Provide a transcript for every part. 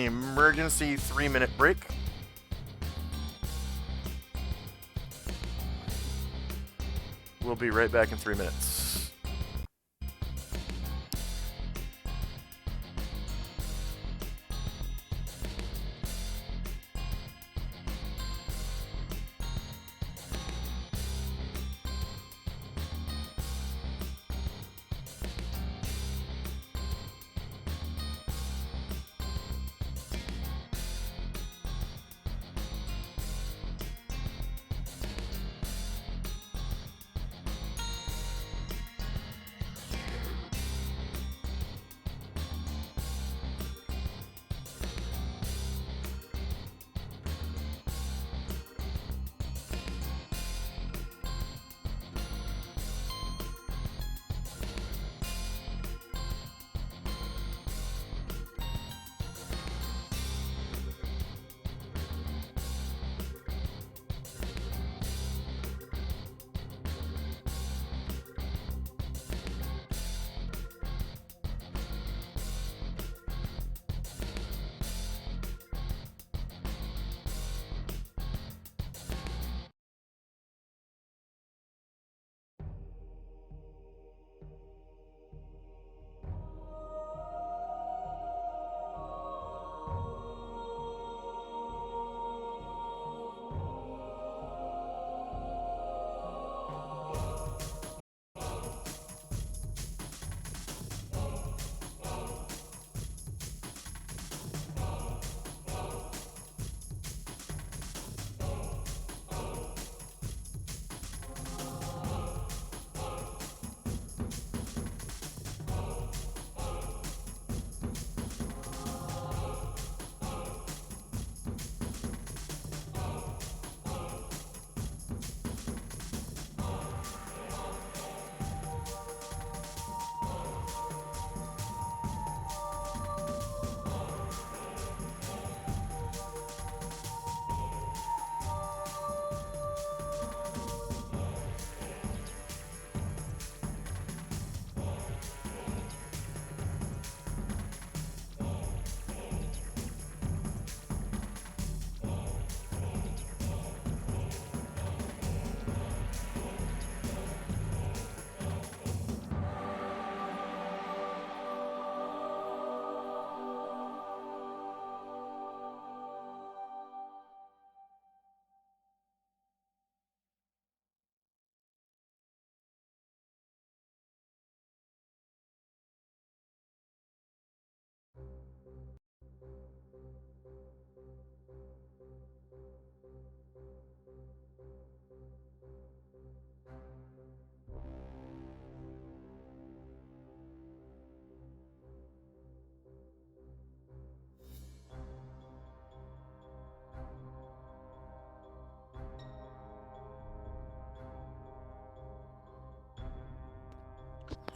emergency 3-minute break. We'll be right back in 3 minutes.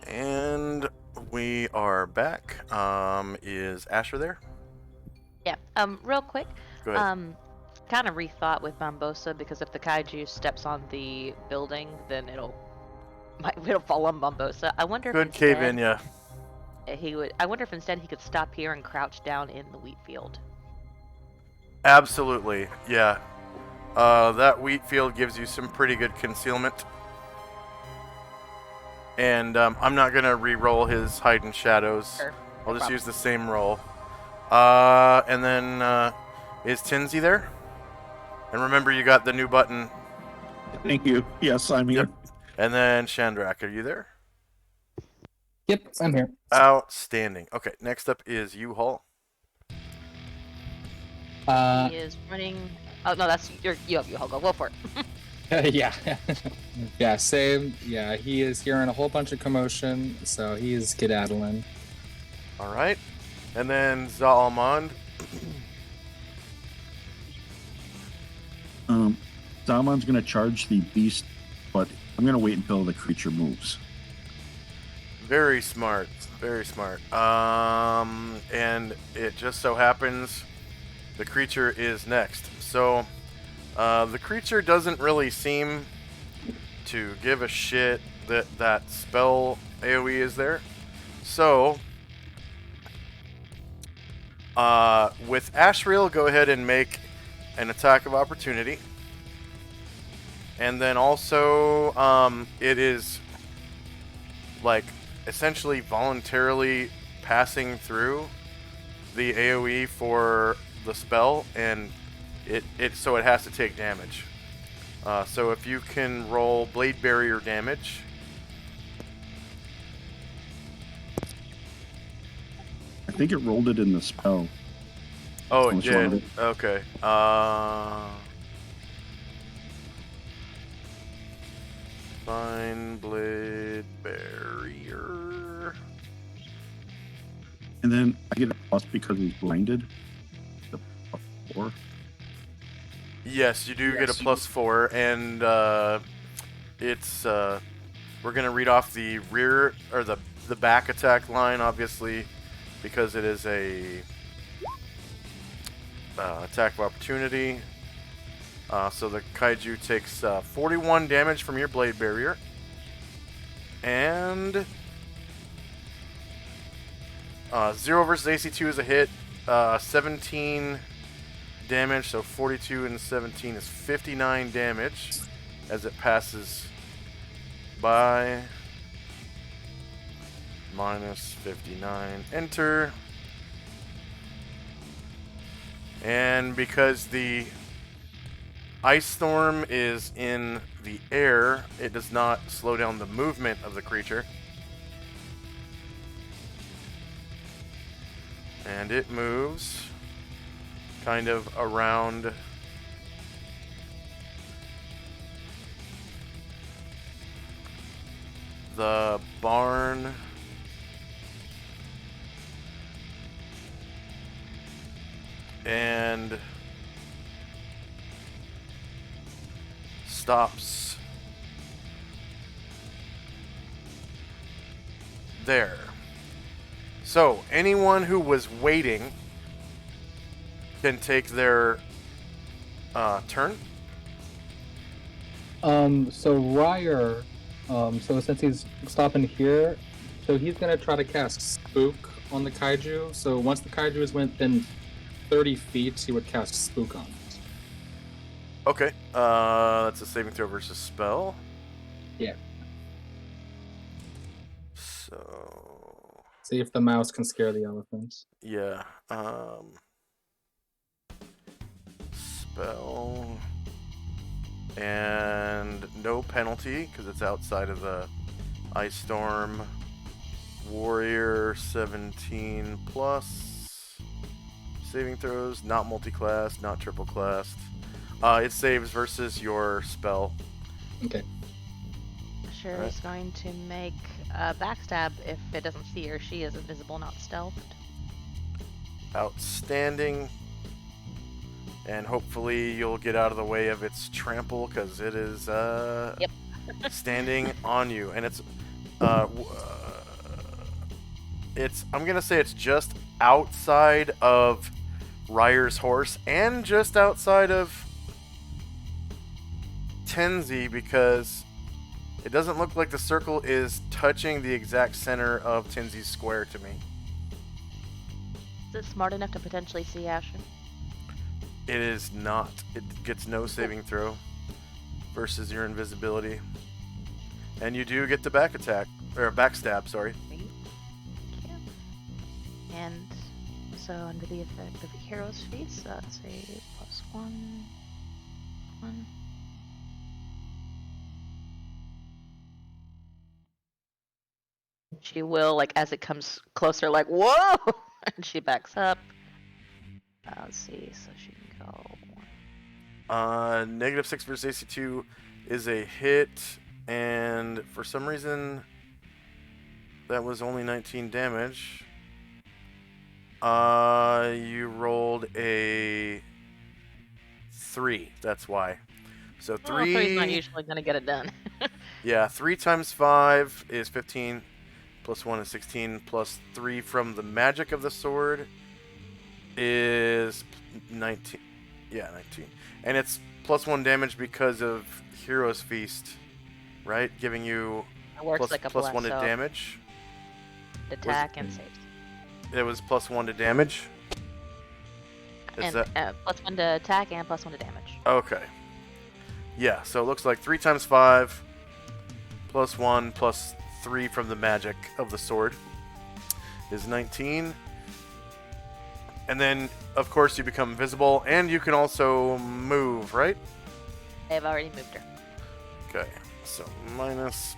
And we are back. Is Asher there? Yeah. Real quick. Go ahead. Kind of rethought with Bombosa because if the kaiju steps on the building, then it'll fall on Bombosa. I wonder if Good cave in, instead yeah. he would. I wonder if instead he could stop here and crouch down in the wheat field. Absolutely, yeah. That wheat field gives you some pretty good concealment. And I'm not going to re-roll his hide and shadows. Sure, I'll no just problem. use the same roll. And then is Tinsy there? And remember, you got the new button. Thank you. Yes, I'm here. Yep. And then Shandrak, are you there? Yep, I'm here. Outstanding. Okay, next up is U-Haul. He is running. Oh no, that's you have Hugo. Go for it. Yeah. Yeah, same. Yeah, he is hearing a whole bunch of commotion, so he is skedaddling. All right. And then Zalmond. Zalmond's going to charge the beast, but I'm going to wait until the creature moves. Very smart. Very smart. And it just so happens the creature is next. So the creature doesn't really seem to give a shit that that spell AoE is there. So With Ashriel, go ahead and make an attack of opportunity. And then also, it is like essentially voluntarily passing through the AoE for the spell, and it so it has to take damage. So if you can roll Blade Barrier damage. I think it rolled it in the spell. Oh, it Which one? did. Okay. Fine Blade Barrier. And then I get a plus because he's blinded. The +4. Yes, you do get a +4, and it's we're gonna read off the rear or the back attack line, obviously, because it is a attack of opportunity. So the kaiju takes 41 damage from your blade barrier, and 0 versus AC2 is a hit. 17 damage, so 42 and 17 is 59 damage as it passes by. Minus 59. Enter. And because the ice storm is in the air, it does not slow down the movement of the creature. And it moves kind of around the barn. And stops there. So anyone who was waiting can take their turn. So Ryer, so since he's stopping here, so he's gonna try to cast Spook on the kaiju. So once the kaiju is within 30 feet, he would cast Spook on it. Okay, that's a saving throw versus spell. Yeah. So See if the mouse can scare the elephant. yeah, spell and no penalty because it's outside of the ice storm. Warrior 17 plus saving throws, not multi-class, not triple classed. It saves versus your spell. Okay. Sure is going to make a backstab if it doesn't see or she is invisible, not stealthed. Outstanding. And hopefully you'll get out of the way of its trample because it is Yep. standing on you, and it's I'm gonna say it's just outside of Ryer's horse and just outside of Tenzi because it doesn't look like the circle is touching the exact center of Tenzi's square to me. Is it smart enough to potentially see Ashen? It is not. It gets no saving throw versus your invisibility. And you do get the back attack, or backstab, sorry. Thank you. And so under the effect of the hero's feast, that's a +1. She will, like, as it comes closer, like, whoa! And she backs up. Let's see, so she can go. -6 versus AC2 is a hit, and for some reason that was only 19 damage. You rolled a 3. That's why. So 3. Well, 3's not usually gonna get it done. Yeah, 3 times 5 is 15. Plus 1 is 16. Plus 3 from the magic of the sword is 19. Yeah, 19. And it's +1 damage because of Hero's Feast, right? Giving you It works like a plus 1 to so damage. attack and saves. It was +1 to damage. Is And that +1 to attack and +1 to damage. okay? Yeah. So it looks like 3 times 5, +1, +3 from the magic of the sword is 19. And then, of course, you become invisible, and you can also move, right? I've already moved her. Okay, so minus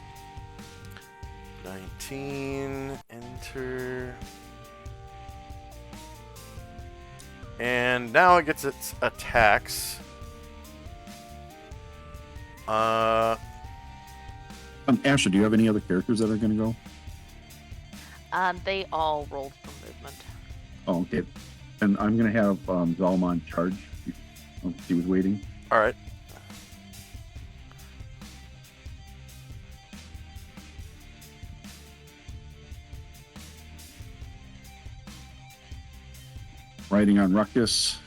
19, enter. And now it gets its attacks. Asher, do you have any other characters that are going to go? They all rolled for movement. Oh, okay. And I'm going to have Zalman charge. He was waiting. All right. Riding on Ruckus.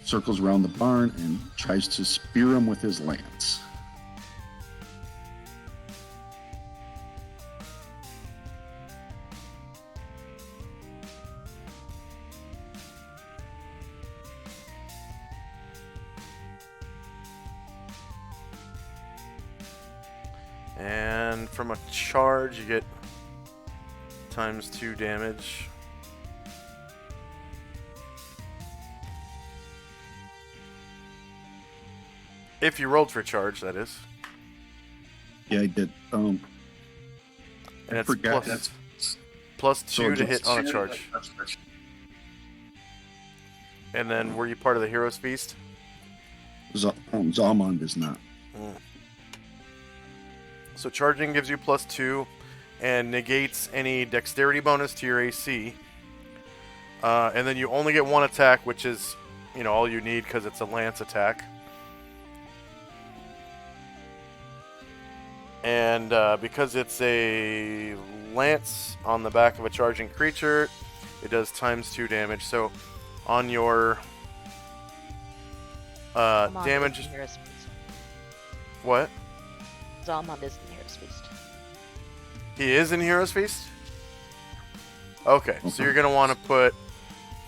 Circles around the barn and tries to spear him with his lance. And from a charge, you get ×2 damage. If you rolled for charge, that is. Yeah, I did. And I it's forgot +2 to hit on a charge. And then, were you part of the Hero's Feast? Zalman is not. So charging gives you +2 and negates any dexterity bonus to your AC. And then you only get one attack, which is, all you need because it's a lance attack. And because it's a lance on the back of a charging creature, it does ×2 damage. So on your damage... Isn't Hero's Feast. What? Zalmond is in Hero's Feast. He is in Hero's Feast? Okay, so you're going to want to put,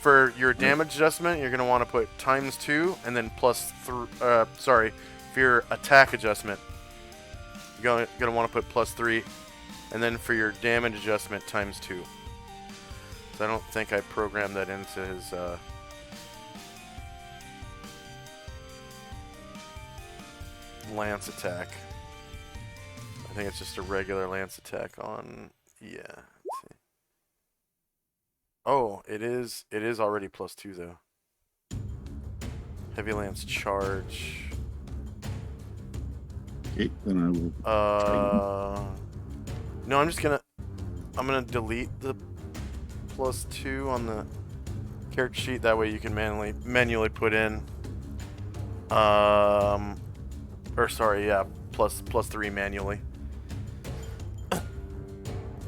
for your damage adjustment, you're going to want to put ×2 and then for your attack adjustment, you're going to want to put +3, and then for your damage adjustment, ×2. So I don't think I programmed that into his, lance attack. I think it's just a regular lance attack on, yeah. Let's see. Oh, it is already +2 though. Heavy lance charge. Okay, then I will. No, I'm gonna delete the +2 on the character sheet. That way you can manually put in. +3 manually.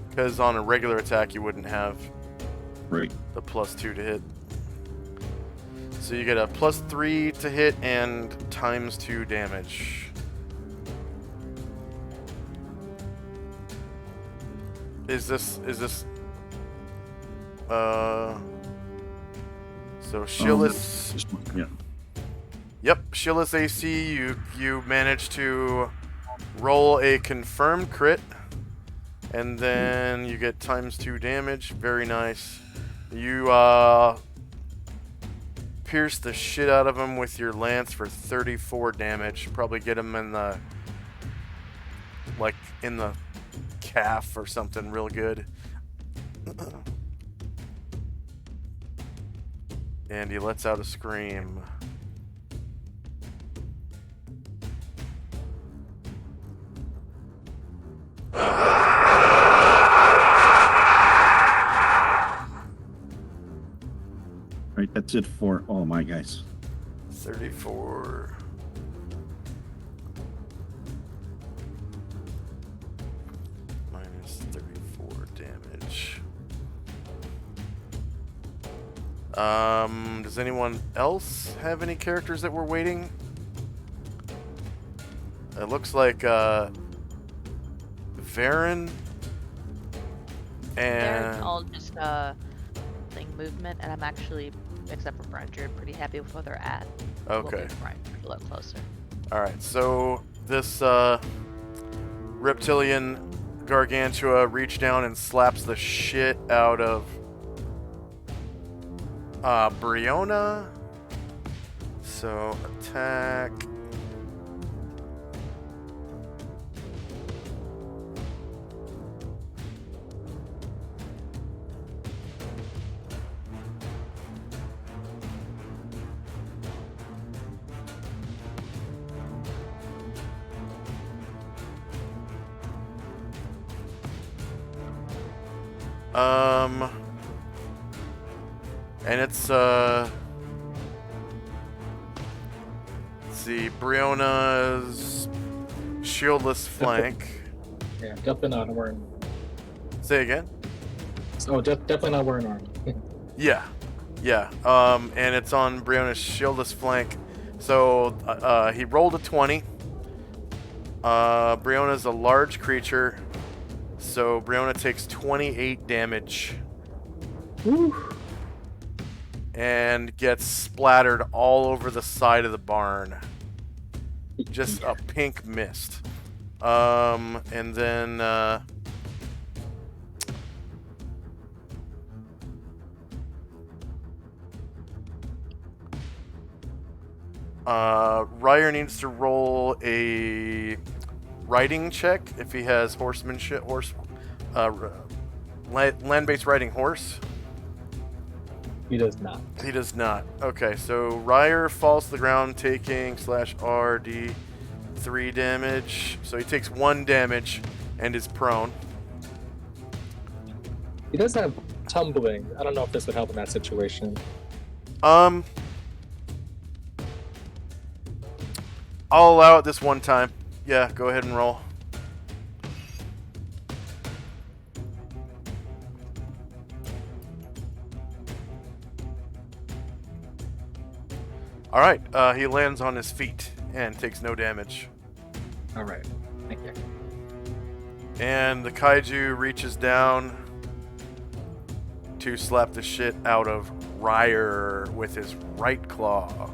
Because on a regular attack you wouldn't have Right. the +2 to hit. So you get a +3 to hit and ×2 damage. Is this so Shillis Yeah. Yep, Shillis AC, you managed to roll a confirmed crit, and then you get ×2 damage. Very nice. You pierce the shit out of him with your lance for 34 damage. Probably get him in the calf or something real good. And he lets out a scream. Right, that's it for all my guys. 34. Minus 34 damage. Does anyone else have any characters that were waiting? It looks like Varen They're and all just thing movement, and I'm actually except for Brian Druid, pretty happy with where they're at. Okay. We'll move Brian Druid a little closer. Alright, so this reptilian gargantua reached down and slaps the shit out of Briona. So attack. And it's, let's see, Briona's shieldless flank. Yeah, definitely not wearing. Say again? Oh, definitely not wearing armor. Yeah. And it's on Briona's shieldless flank. So, he rolled a 20. Briona's a large creature. So, Briona takes 28 damage. Woo. And gets splattered all over the side of the barn. Just a pink mist. And then Ryer needs to roll a riding check if he has horsemanship, land-based riding horse. He does not. He does not. Okay, so Ryer falls to the ground taking /RD 3 damage. So he takes 1 damage and is prone. He does have tumbling. I don't know if this would help in that situation. I'll allow it this one time. Yeah, go ahead and roll. Alright, he lands on his feet and takes no damage. All right. Thank you. And the kaiju reaches down to slap the shit out of Ryer with his right claw.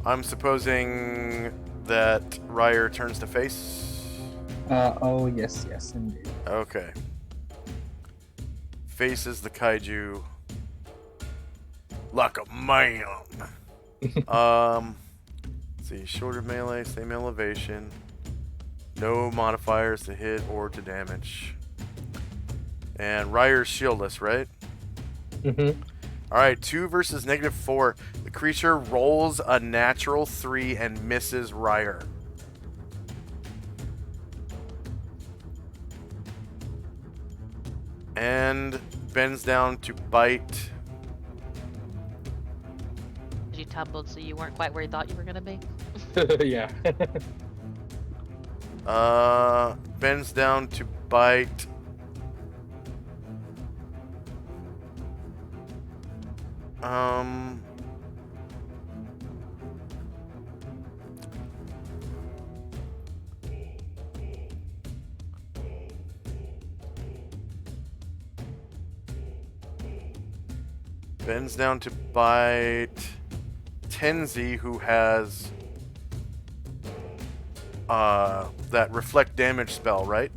I'm supposing that Ryer turns to face. Oh, yes, indeed. Okay. Faces the kaiju like a man. Let's see, shorter melee, same elevation. No modifiers to hit or to damage. And Ryer's shieldless, right? Mm-hmm. Alright, 2 versus -4. The creature rolls a natural 3 and misses Ryer. And bends down to bite. You tumbled, so you weren't quite where you thought you were gonna be. Yeah. Bends down to bite. Bends down to bite Tenzi, who has that reflect damage spell, right?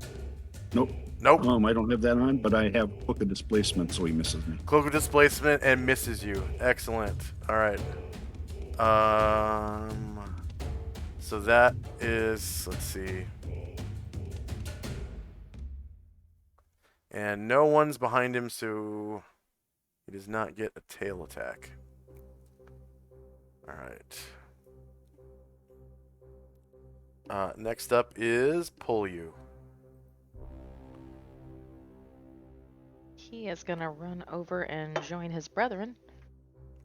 Nope. Nope. I don't have that on, but I have Book of Displacement, so he misses me. Cloak of Displacement and misses you. Excellent. All right. So that is, let's see. And no one's behind him, so he does not get a tail attack. All right. Next up is Pull You. He is gonna run over and join his brethren,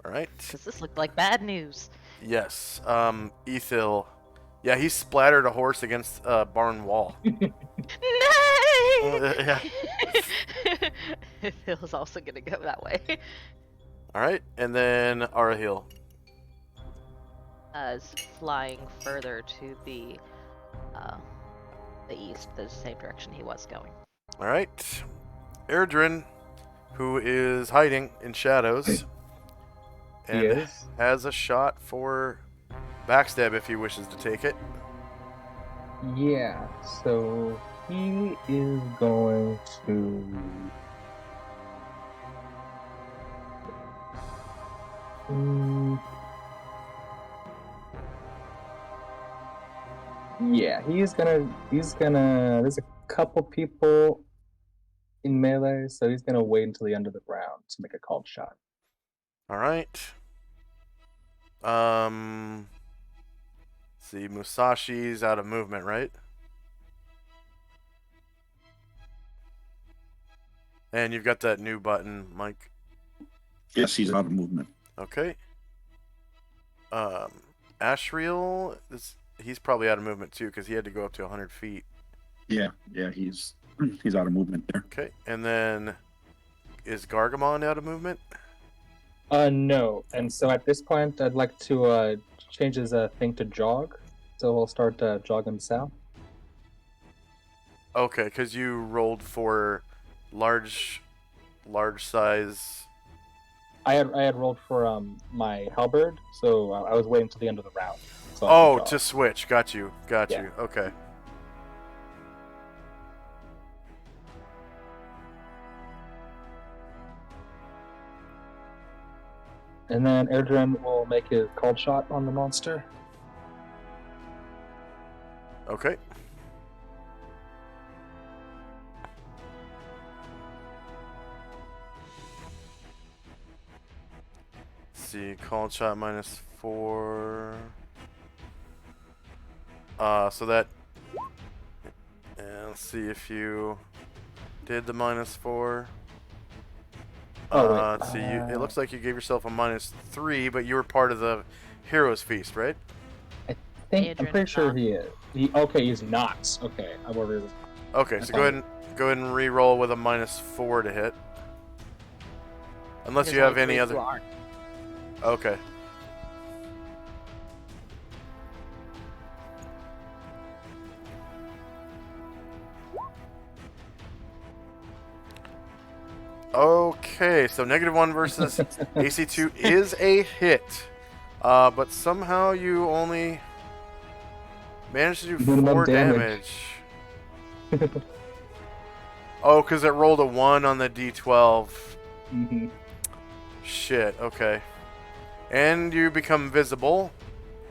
All right. because this looked like bad news. Yes. Ethil. Yeah, he splattered a horse against a barn wall. Nay! Yeah. Phil's also gonna go that way. All right, and then Arahil. Is flying further to the east, the same direction he was going. All right. Erdrin, who is hiding in shadows, He and is. has a shot for backstab if he wishes to take it. Yeah, so he is going to. Yeah, he's gonna. There's a couple people in melee, so he's gonna wait until the end of the round to make a called shot. All right. See, Musashi's out of movement, right? And you've got that new button, Mike. Yes, he's out of movement. Okay. Ashriel, he's probably out of movement too because he had to go up to 100 feet. Yeah, he's out of movement there. Okay. And then is Gargamon out of movement? No. And so at this point, I'd like to change his thing to jog. So he'll start jogging south. Okay, because you rolled for large size. I had rolled for my halberd, so I was waiting until the end of the round. So Oh, to switch. Got you. Yeah. You. Okay. And then Erdrin will make his called shot on the monster. Okay. See, called shot -4. So that. And let's see if you did the -4. Oh, wait. Let's see. It looks like you gave yourself a -3, but you were part of the Hero's Feast, right? I'm pretty Adrian's sure not. he is. He's not. Okay, I will read this. Okay, That's so go ahead and re-roll with a -4 to hit. Unless There's you have only any 3 other. who aren't. Okay. Okay, so -1 versus AC2 is a hit, but somehow you only managed to do Minimum 4 damage. damage. Oh, because it rolled a 1 on the D12. Mm-hmm. Shit, okay. And you become visible.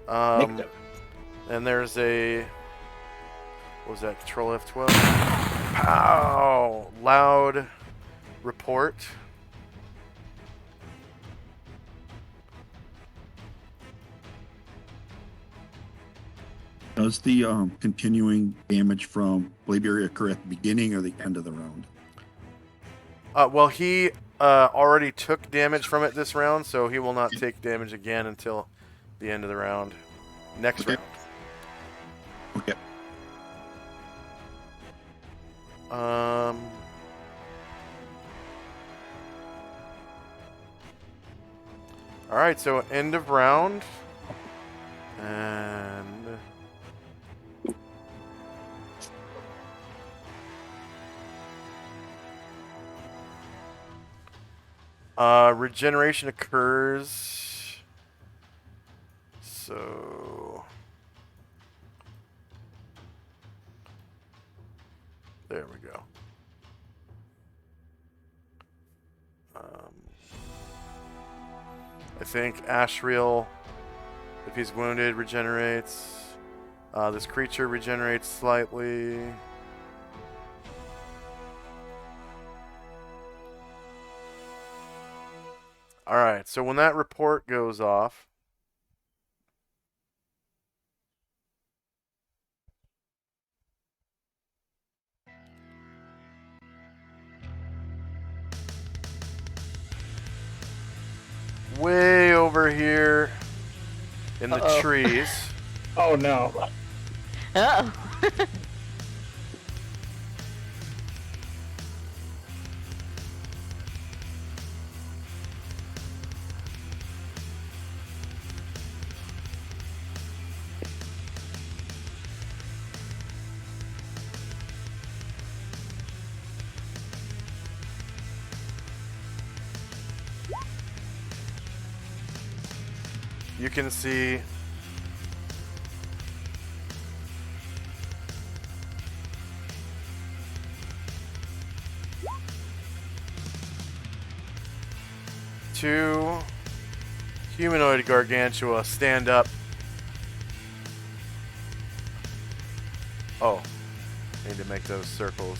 Victim. And there's a... What was that? Control F12? Pow! Loud report. Does the continuing damage from Blaberry occur at the beginning or the end of the round? Well, he already took damage from it this round, so he will not take damage again until the end of the round. Next Okay. round. Okay. All right, so end of round, and regeneration occurs. So there we go. I think Ashriel, if he's wounded, regenerates. This creature regenerates slightly. Alright, so when that report goes off, way over here in the Uh-oh. trees, Oh no. Oh. you can see two humanoid gargantua stand up. Oh, need to make those circles.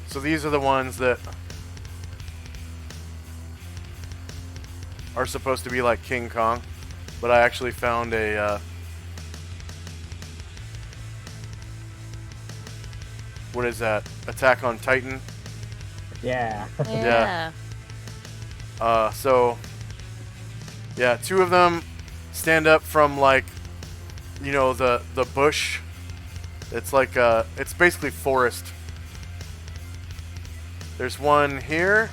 So these are the ones that are supposed to be like King Kong, but I actually found a what is that? Attack on Titan. Yeah. Yeah. So yeah, two of them stand up from like, you know, the bush. It's like it's basically forest. There's one here.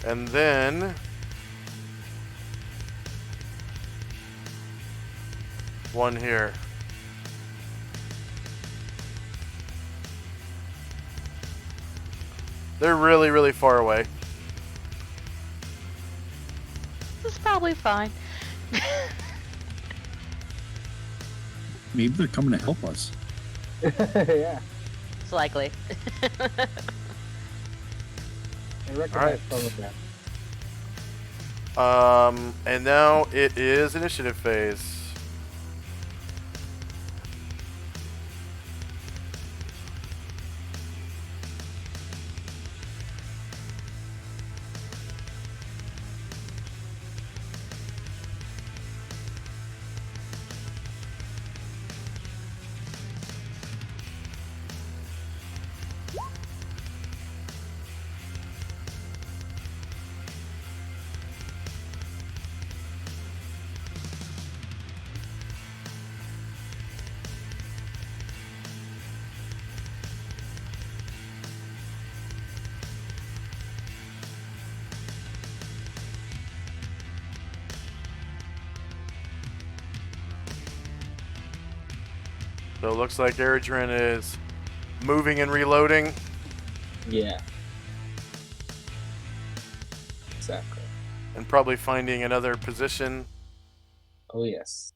And then one here. They're really, really far away. This is probably fine. Maybe they're coming to help us. Yeah. It's likely. I recognize Alright. some of that. And now it is initiative phase. So it looks like Eridrin is moving and reloading. Yeah. Exactly. And probably finding another position. Oh yes.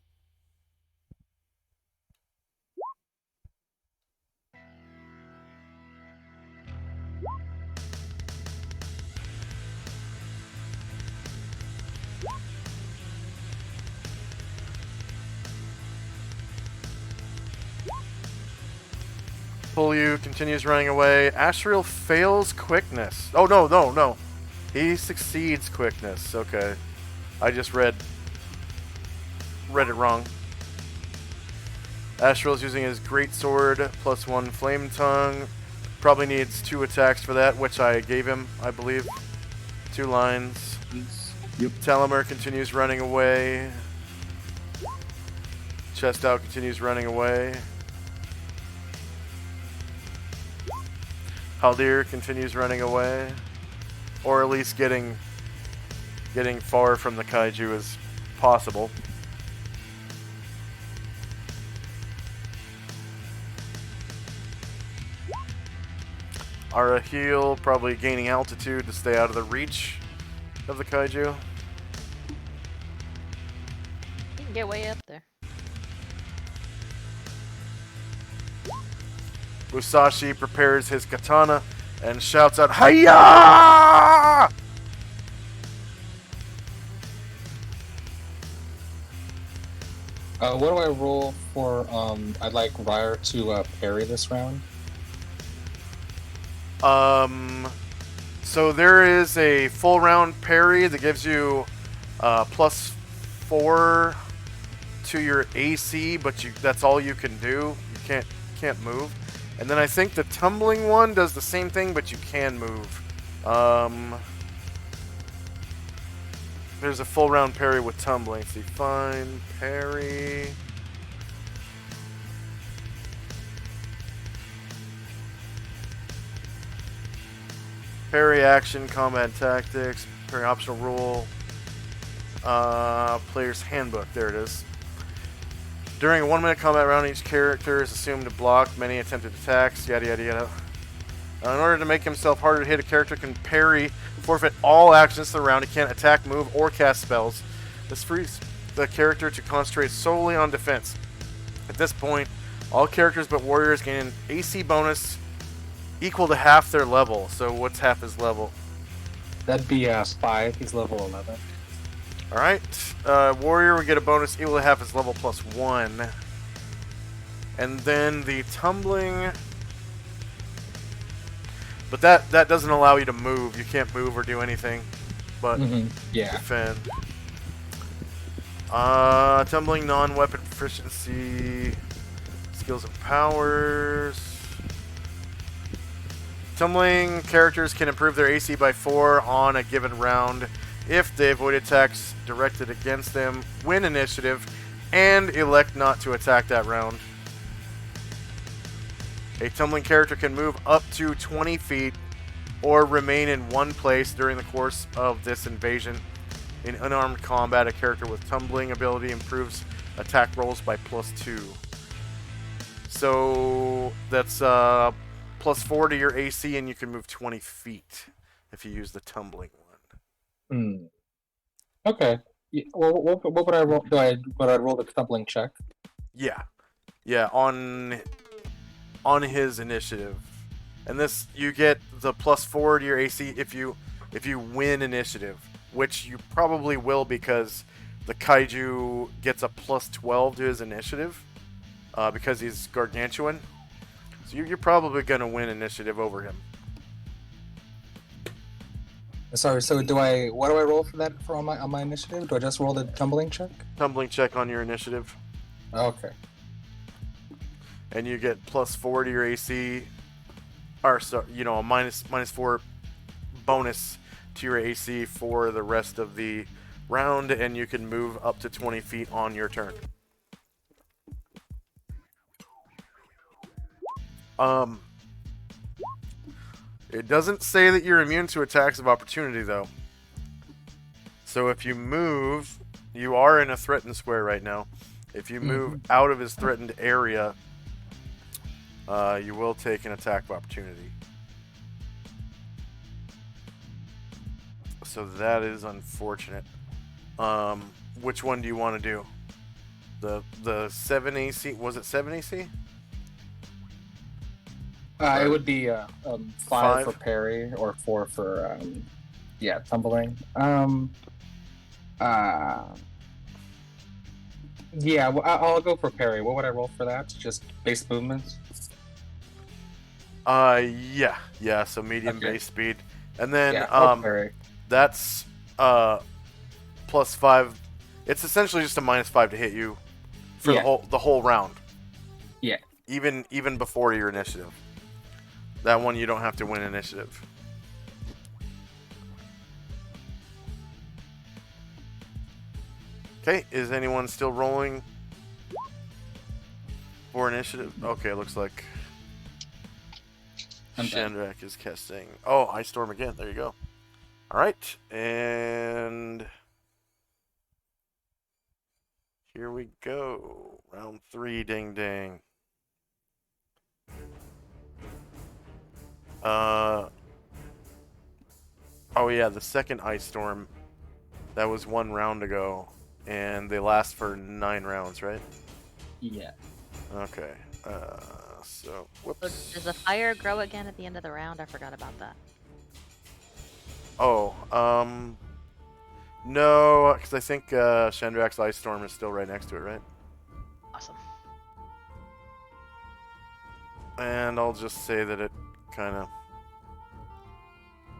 Pulyu continues running away. Ashriel fails quickness. Oh, no. He succeeds quickness. Okay. I just read it wrong. Ashriel's using his great sword, +1 flame tongue. Probably needs 2 attacks for that, which I gave him, I believe. 2 lines. Yep. Talamer continues running away. Chest out continues running away. Haldir continues running away, or at least getting far from the kaiju as possible. Arahil probably gaining altitude to stay out of the reach of the kaiju. You can get way up there. Musashi prepares his katana and shouts out, "Hiya!" What do I roll for? I'd like Ryer to parry this round. So there is a full round parry that gives you +4 to your AC, but that's all you can do. You can't move. And then I think the tumbling one does the same thing, but you can move. There's a full round parry with tumbling. See, fine, parry. Parry action, combat tactics, parry optional rule, player's handbook. There it is. During a 1-minute combat round, each character is assumed to block many attempted attacks. Yada yada yada. In order to make himself harder to hit, a character can parry, forfeit all actions of the round. He can't attack, move, or cast spells. This frees the character to concentrate solely on defense. At this point, all characters but warriors gain an AC bonus equal to half their level. So what's half his level? That'd be 5. He's level 11. Alright. Warrior would get a bonus equal to half his level plus 1. And then the tumbling... But that doesn't allow you to move. You can't move or do anything but Yeah. defend. Tumbling non-weapon proficiency, skills and powers. Tumbling characters can improve their AC by 4 on a given round if they avoid attacks directed against them, win initiative, and elect not to attack that round. A tumbling character can move up to 20 feet or remain in one place during the course of this invasion. In unarmed combat, a character with tumbling ability improves attack rolls by +2. So that's +4 to your AC, and you can move 20 feet if you use the tumbling one. Okay. Well, what would I roll? Would I roll the tumbling check? Yeah, on his initiative, and this you get the +4 to your AC if you win initiative, which you probably will because the kaiju gets a +12 to his initiative because he's gargantuan. So you're probably gonna win initiative over him. Sorry. So what do I roll for that on my initiative? Do I just roll the tumbling check? Tumbling check on your initiative. Okay. And you get +4 to your AC, or so, a -4 bonus to your AC for the rest of the round, and you can move up to 20 feet on your turn. It doesn't say that you're immune to attacks of opportunity, though. So if you move, you are in a threatened square right now. If you move out of his threatened area, you will take an attack of opportunity. So that is unfortunate. Which one do you want to do? The 7 AC? Was it 7 AC? It would be 5 for parry or 4 for tumbling. Yeah, well, I'll go for parry. What would I roll for that? Just base movements? Yeah. So medium base speed, and then parry. that's +5. It's essentially just a -5 to hit you for the whole round. Yeah. Even before your initiative. That one you don't have to win initiative. Okay, is anyone still rolling for initiative? Okay, looks like Shandrak is casting. Oh, Ice Storm again. There you go. All right, and here we go. Round 3, ding ding. Oh yeah, the second Ice Storm. That was 1 round ago, and they last for 9 rounds, right? Yeah. Okay. So whoops. Does the fire grow again at the end of the round? I forgot about that. Oh, no, because I think Shandrak's Ice Storm is still right next to it, right? Awesome. And I'll just say that it kind of...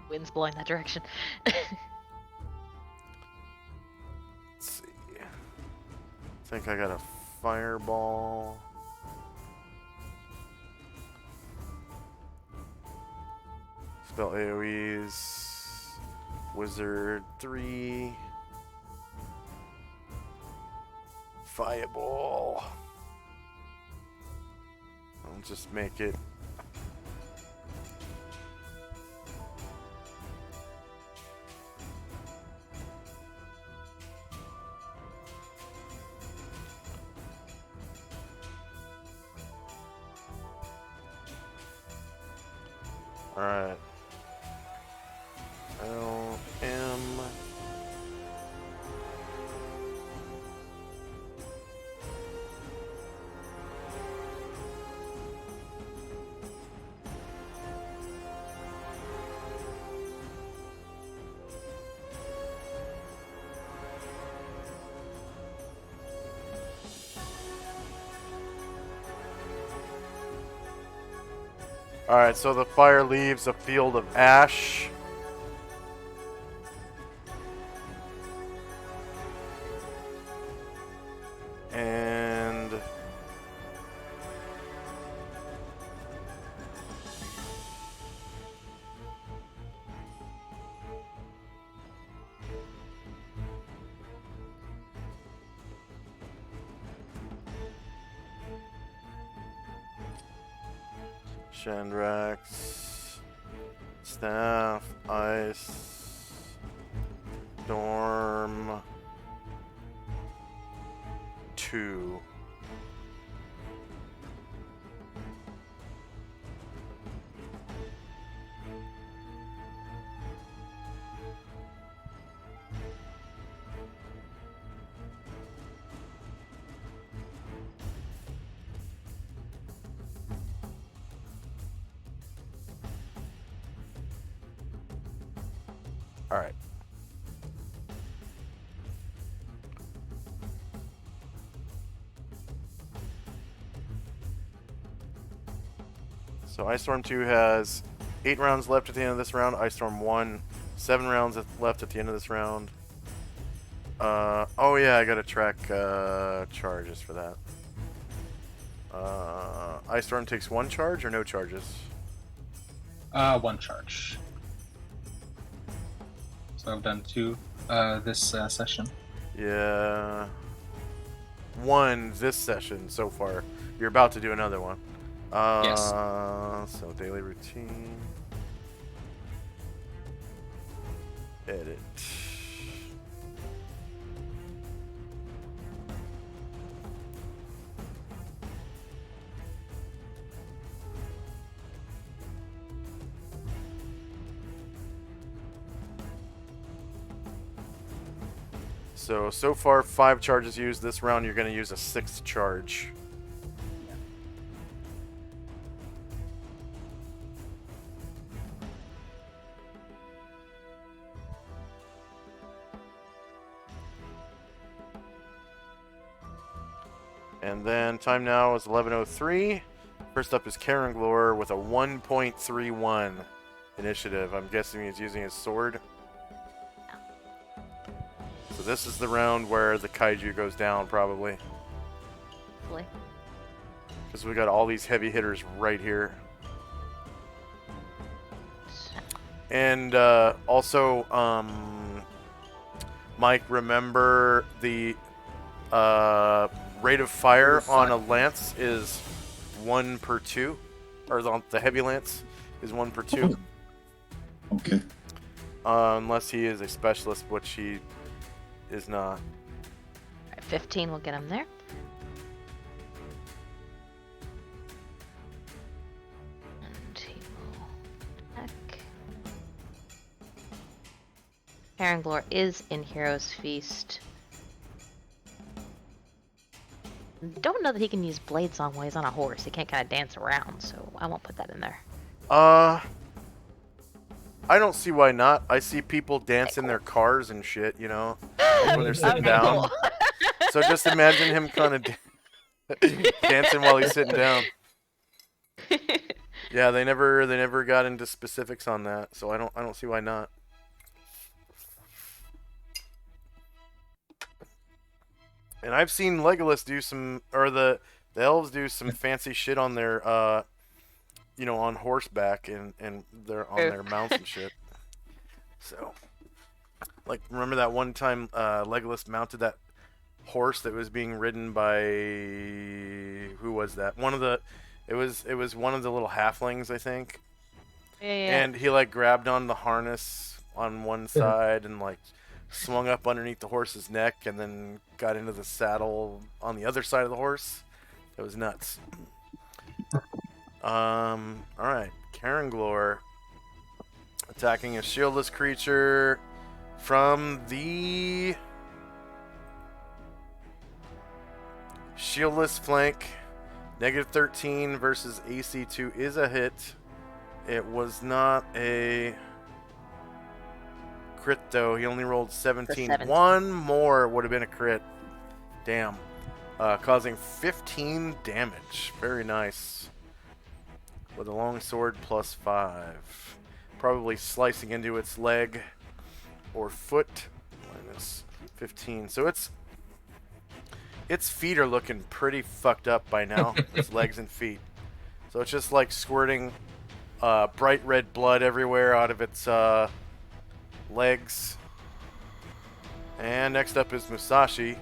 Wind's blowing that direction. Let's see. I think I got a fireball. Spell AoEs. Wizard 3. Fireball. I'll just make it Alright. LM. Alright, so the fire leaves a field of ash. And Chandrax, Staff, Ice, Storm, 2. All right. So Ice Storm 2 has 8 rounds left at the end of this round. Ice Storm 1, 7 rounds left at the end of this round. Oh yeah, I gotta track charges for that. Ice Storm takes 1 charge or no charges? 1 charge. So I've done 2 this session. Yeah. 1 this session so far. You're about to do another one. Yes. So daily routine. Edit. So far 5 charges used. This round you're going to use a 6th charge. And then time now is 11:03. First up is Karen Glor with a 1.31 initiative. I'm guessing he's using his sword. So this is the round where the kaiju goes down, probably. Hopefully. Because we got all these heavy hitters right here. And also, Mike, remember the rate of fire on a lance is 1 per 2, or the heavy lance is 1 per 2. Okay. Unless he is a specialist, which he is not. Alright, 15 will get him there. And he will attack. Paranglor is in Hero's Feast. Don't know that he can use blades on while he's on a horse. He can't kind of dance around, so I won't put that in there. I don't see why not. I see people dance in their cars and shit, you know, like when they're sitting Okay, down. cool. So just imagine him kind of dancing while he's sitting down. Yeah, they never got into specifics on that, so I don't see why not. And I've seen Legolas do some, or the elves do some fancy shit on their, you know, on horseback and they're on their mounts and shit. So, like, remember that one time Legolas mounted that horse that was being ridden by, who was that? It was one of the little halflings, I think. Yeah, yeah. And he like grabbed on the harness on one side and like swung up underneath the horse's neck and then got into the saddle on the other side of the horse. It was nuts. All right, Karen Glor Attacking a shieldless creature from the shieldless flank. -13 versus AC2 is a hit. It was not a crit though. He only rolled 17. 17. One more would have been a crit. Damn. Causing 15 damage. Very nice. With a long sword +5. Probably slicing into its leg or foot. -15. So its feet are looking pretty fucked up by now. Its legs and feet. So it's just like squirting bright red blood everywhere out of its legs. And next up is Musashi.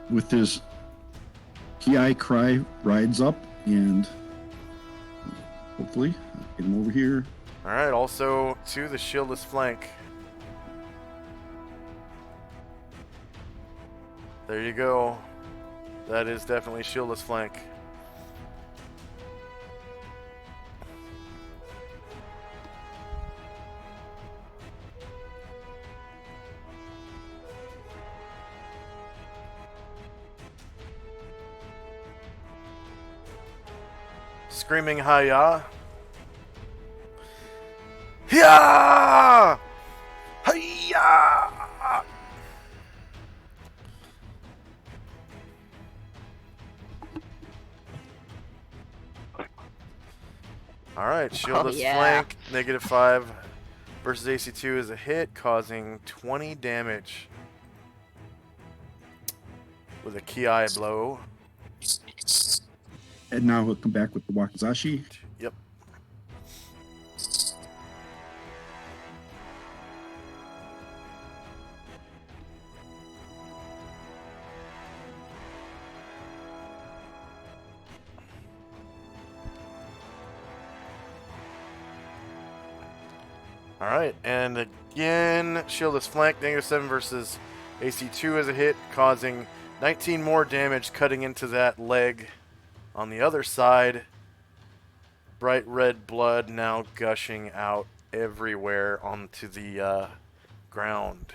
With his Ki cry, rides up and hopefully get him over here. Alright, also to the shieldless flank. There you go. That is definitely shieldless flank. Screaming hiya. Hiya! Hiya! Alright, shieldless yeah. flank, -5 versus AC2 is a hit, causing 20 damage with a Ki blow. And now he'll come back with the Wakizashi. Yep. Alright, and again, shieldless flank, -7 versus AC2 is a hit, causing 19 more damage, cutting into that leg. On the other side, bright red blood now gushing out everywhere onto the ground.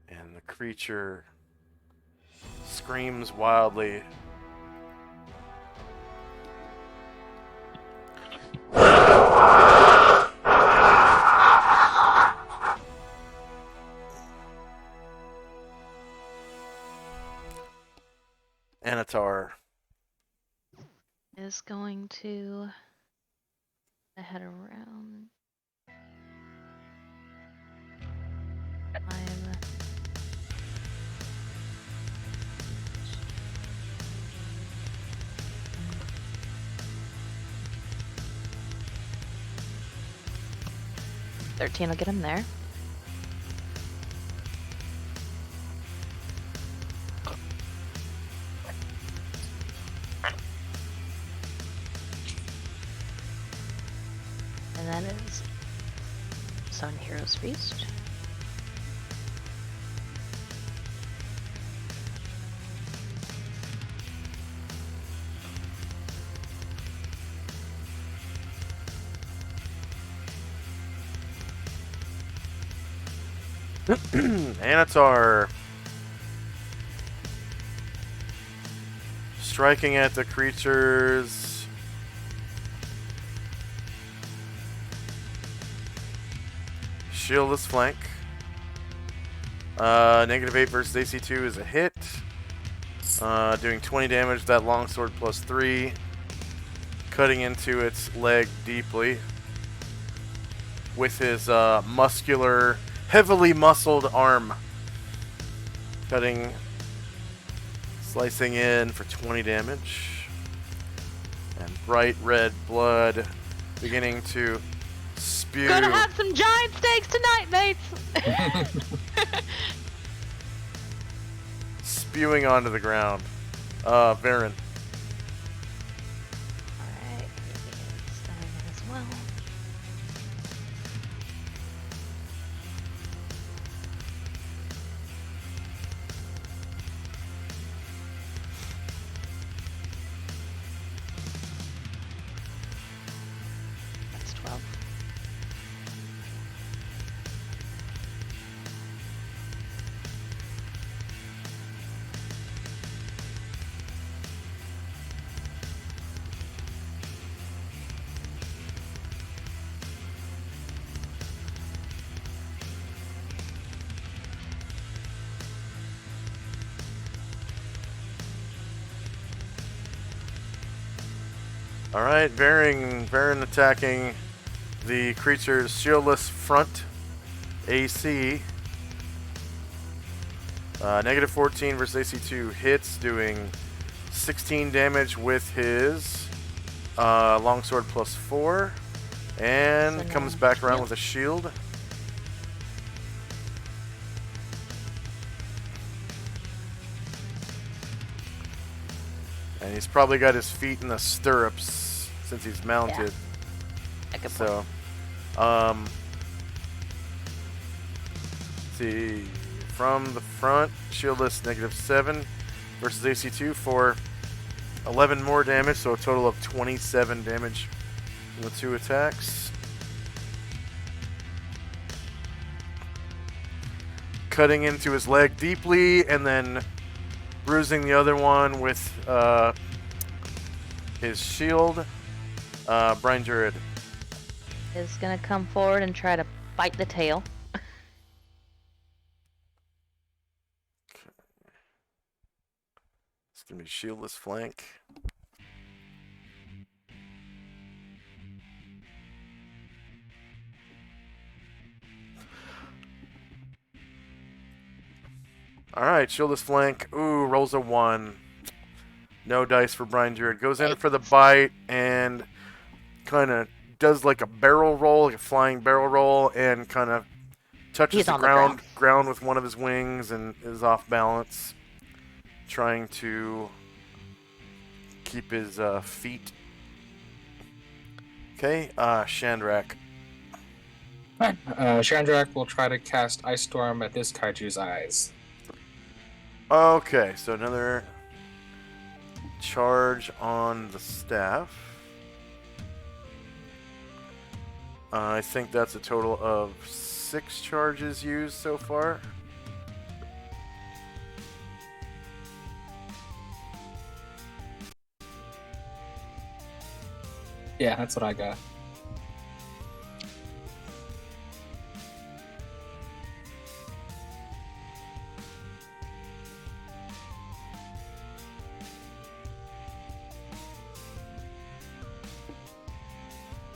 And the creature screams wildly. Anatar. Is going to head around. 5. $13 will get him there. And that is Sun Heroes Feast. Anatar. Striking at the creatures. Shieldless flank. -8 versus AC2 is a hit. Doing 20 damage, that longsword +3. Cutting into its leg deeply. With his muscular, heavily muscled arm. Slicing in for 20 damage. And bright red blood beginning to spew. Gonna have some giant steaks tonight, mates! Spewing onto the ground. Varen. Alright, he's starting it as well. All right, Varen attacking the creature's shieldless front AC. Negative 14 versus AC 2 hits, doing 16 damage with his longsword plus 4, and So comes now back around shield. with a shield. And he's probably got his feet in the stirrups since he's mounted. Yeah, good point. So, see, from the front, shieldless negative 7 versus AC 2 for 11 more damage, so a total of 27 damage from the 2 attacks. Cutting into his leg deeply and then bruising the other one with his shield. Brian Druid. Is gonna come forward and try to bite the tail. It's going to be shieldless flank. Alright, shieldless flank. Ooh, rolls a 1. No dice for Brian Druid. Goes in for the bite and kind of does like a barrel roll, like a flying barrel roll, and kind of touches He's the on the ground with one of his wings and is off balance, trying to keep his feet. Okay, Shandrak. Shandrak will try to cast Ice Storm at this kaiju's eyes. Okay, so another charge on the staff. I think that's a total of 6 charges used so far. Yeah, that's what I got.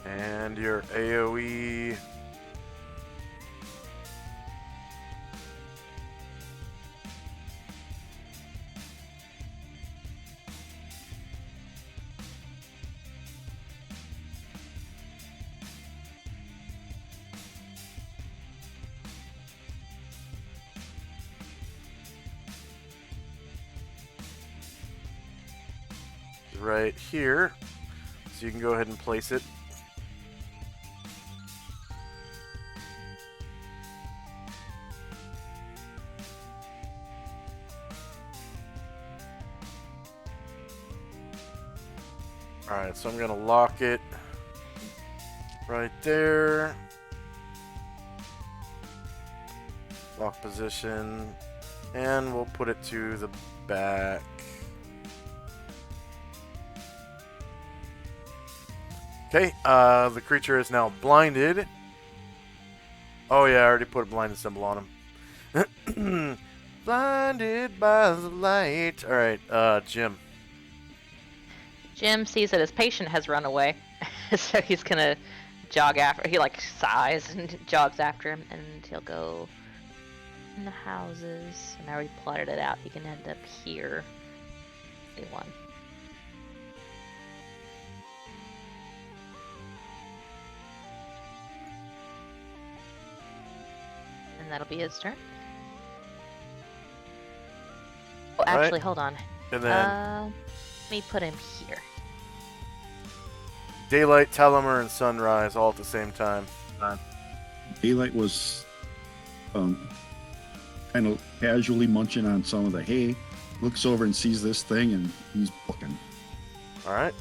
And your AoE. Right here. So you can go ahead and place it. Alright, so I'm going to lock it right there. Lock position. And we'll put it to the back. Okay, the creature is now blinded. Oh yeah, I already put a blinded symbol on him. Blinded by the light. Alright, Jim. Jim sees that his patient has run away, so he's gonna jog after. He like sighs and jogs after him, and he'll go in the houses. And I already plotted it out. He can end up here. One. And that'll be his turn. Oh, actually, Right. hold on. And then Let me put him here. Daylight, Telemer, and Sunrise all at the same time. Daylight was kind of casually munching on some of the hay, looks over and sees this thing, and he's booking. Alright.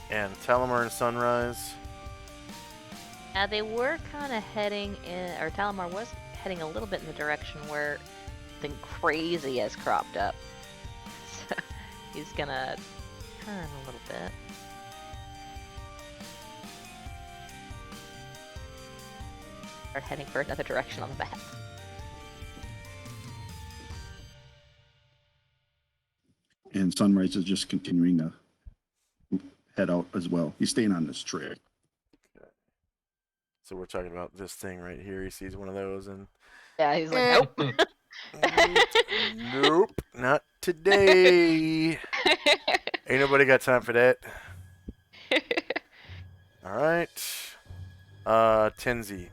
And Telemer and Sunrise. They were kind of heading in, or Talamar was heading a little bit in the direction where something crazy has cropped up. So he's gonna turn a little bit. Start heading for another direction on the map. And Sunrise is just continuing to head out as well. He's staying on this trail. So we're talking about this thing right here. He sees one of those and Yeah, he's like, nope. nope, not today. Ain't nobody got time for that. All right. Tenzi.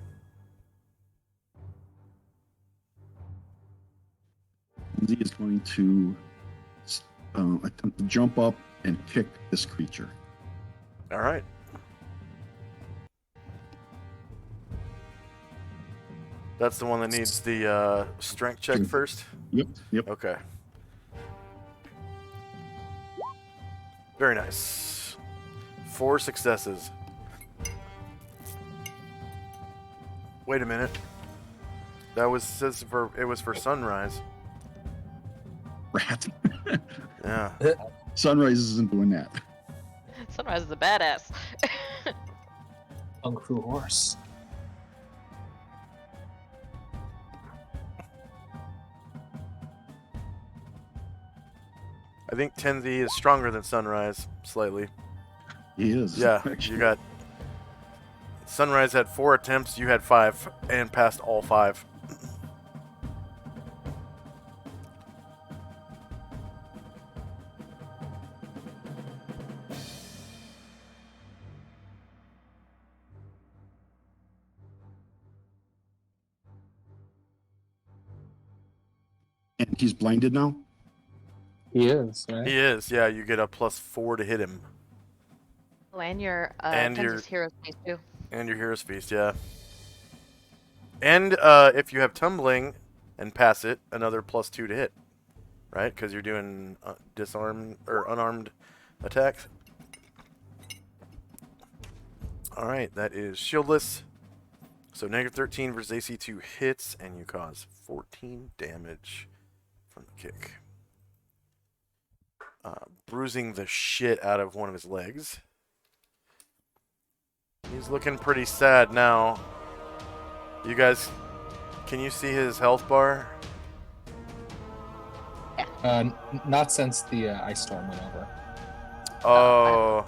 He is going to attempt to jump up and kick this creature. All right. That's the one that needs the strength check first? Yep. Okay. Very nice. 4 successes. Wait a minute. That was it was for Sunrise. Rat. Yeah. Sunrise isn't doing that. Sunrise is a badass. Kung Fu horse. I think Tenzi is stronger than Sunrise, slightly. He is. Yeah, actually. you got... Sunrise had 4 attempts, you had 5, and passed all 5. And he's blinded now? He is, right? He is, yeah, you get a +4 to hit him. Oh, and your And your- Tenzi's Hero's Feast too. And your Hero's Feast, yeah. And if you have Tumbling and pass it, another +2 to hit. Right? Because you're doing disarmed or unarmed attacks. Alright, that is shieldless. So -13 versus AC2 hits, and you cause 14 damage from the kick. Bruising the shit out of one of his legs. He's looking pretty sad now. You guys, can you see his health bar? Not since the ice storm went over. Oh,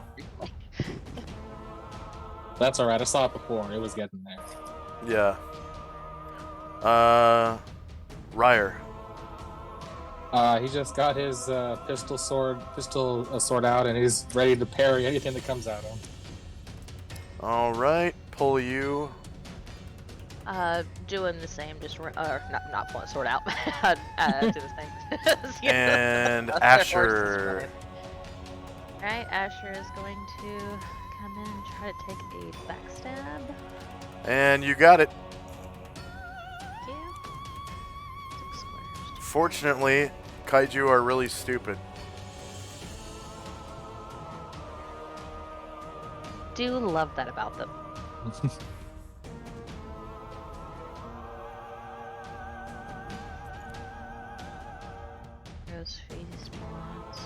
That's alright. I saw it before. It was getting there. yeah. Ryer. He just got his pistol sword out, and he's ready to parry anything that comes at him. All right, pull you. Doing the same, just not pulling sword out. Do the same. And Their Asher. horses. Alright, Asher is going to come in and try to take a backstab. And you got it. Thank you. 6 squares. Fortunately, kaiju are really stupid. Do love that about them. Hero's Feast mods.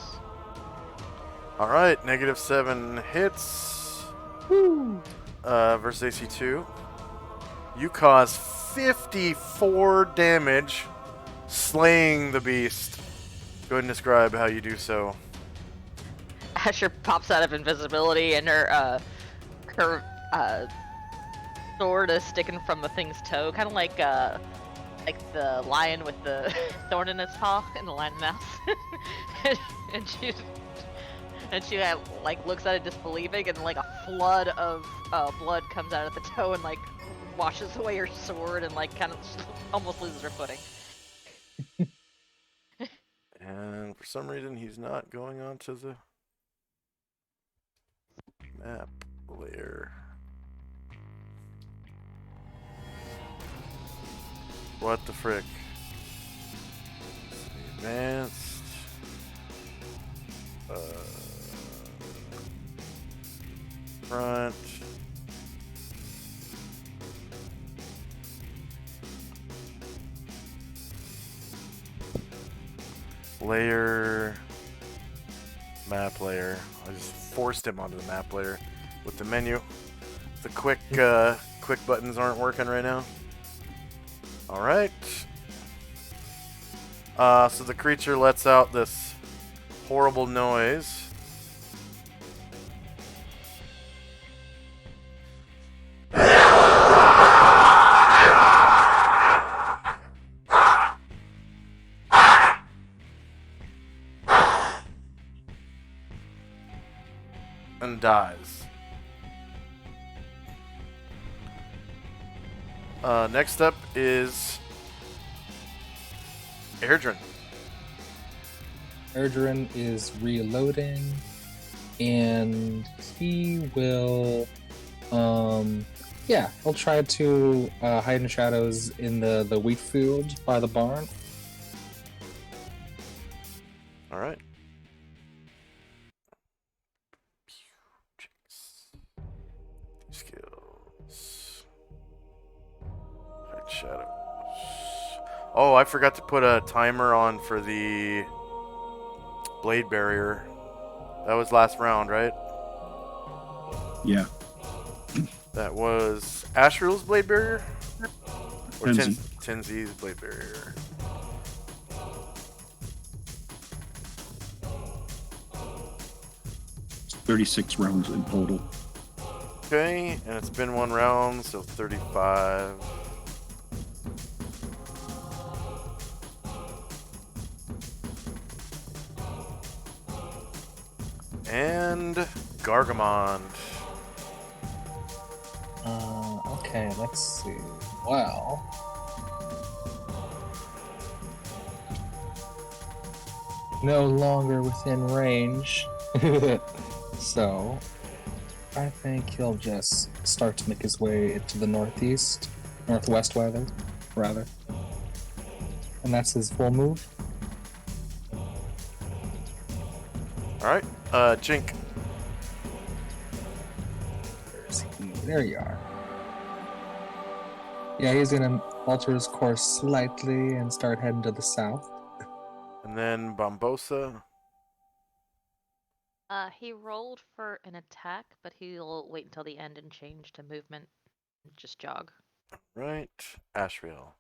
All right, -7 hits. Versus AC2. You cause 54 damage, slaying the beast. Go ahead and describe how you do so. Asher pops out of invisibility, and her sword is sticking from the thing's toe, kind of like the lion with the thorn in its paw in the Lion Mouse. and she like looks at it disbelieving, and like a flood of blood comes out of the toe and like washes away her sword, and like kind of almost loses her footing. And for some reason, he's not going onto the map layer. What the frick? Advanced. Front. Layer. Map layer. I just forced him onto the map layer with the menu. The quick buttons aren't working right now. All right. So the creature lets out this horrible noise. and dies. Next up is Airdrin. Erdrin is reloading, and he will, yeah, he'll try to hide in shadows in the wheat field by the barn. All right. Skills. Hide shadows. Oh, I forgot to put a timer on for the blade barrier. That was last round, right? Yeah. That was Asriel's blade barrier? Or Tenzi. Tenzi's blade barrier. It's 36 rounds in total. Okay, and it's been 1 round, so 35. And Gargamond. Okay, let's see. Well, no longer within range. So, I think he'll just start to make his way into the northwest, rather. And that's his full move. Alright, Jink. Where's he? There you are. Yeah, he's gonna alter his course slightly and start heading to the south. And then Bombosa. He rolled for an attack, but he'll wait until the end and change to movement. Just jog. Right, Asriel.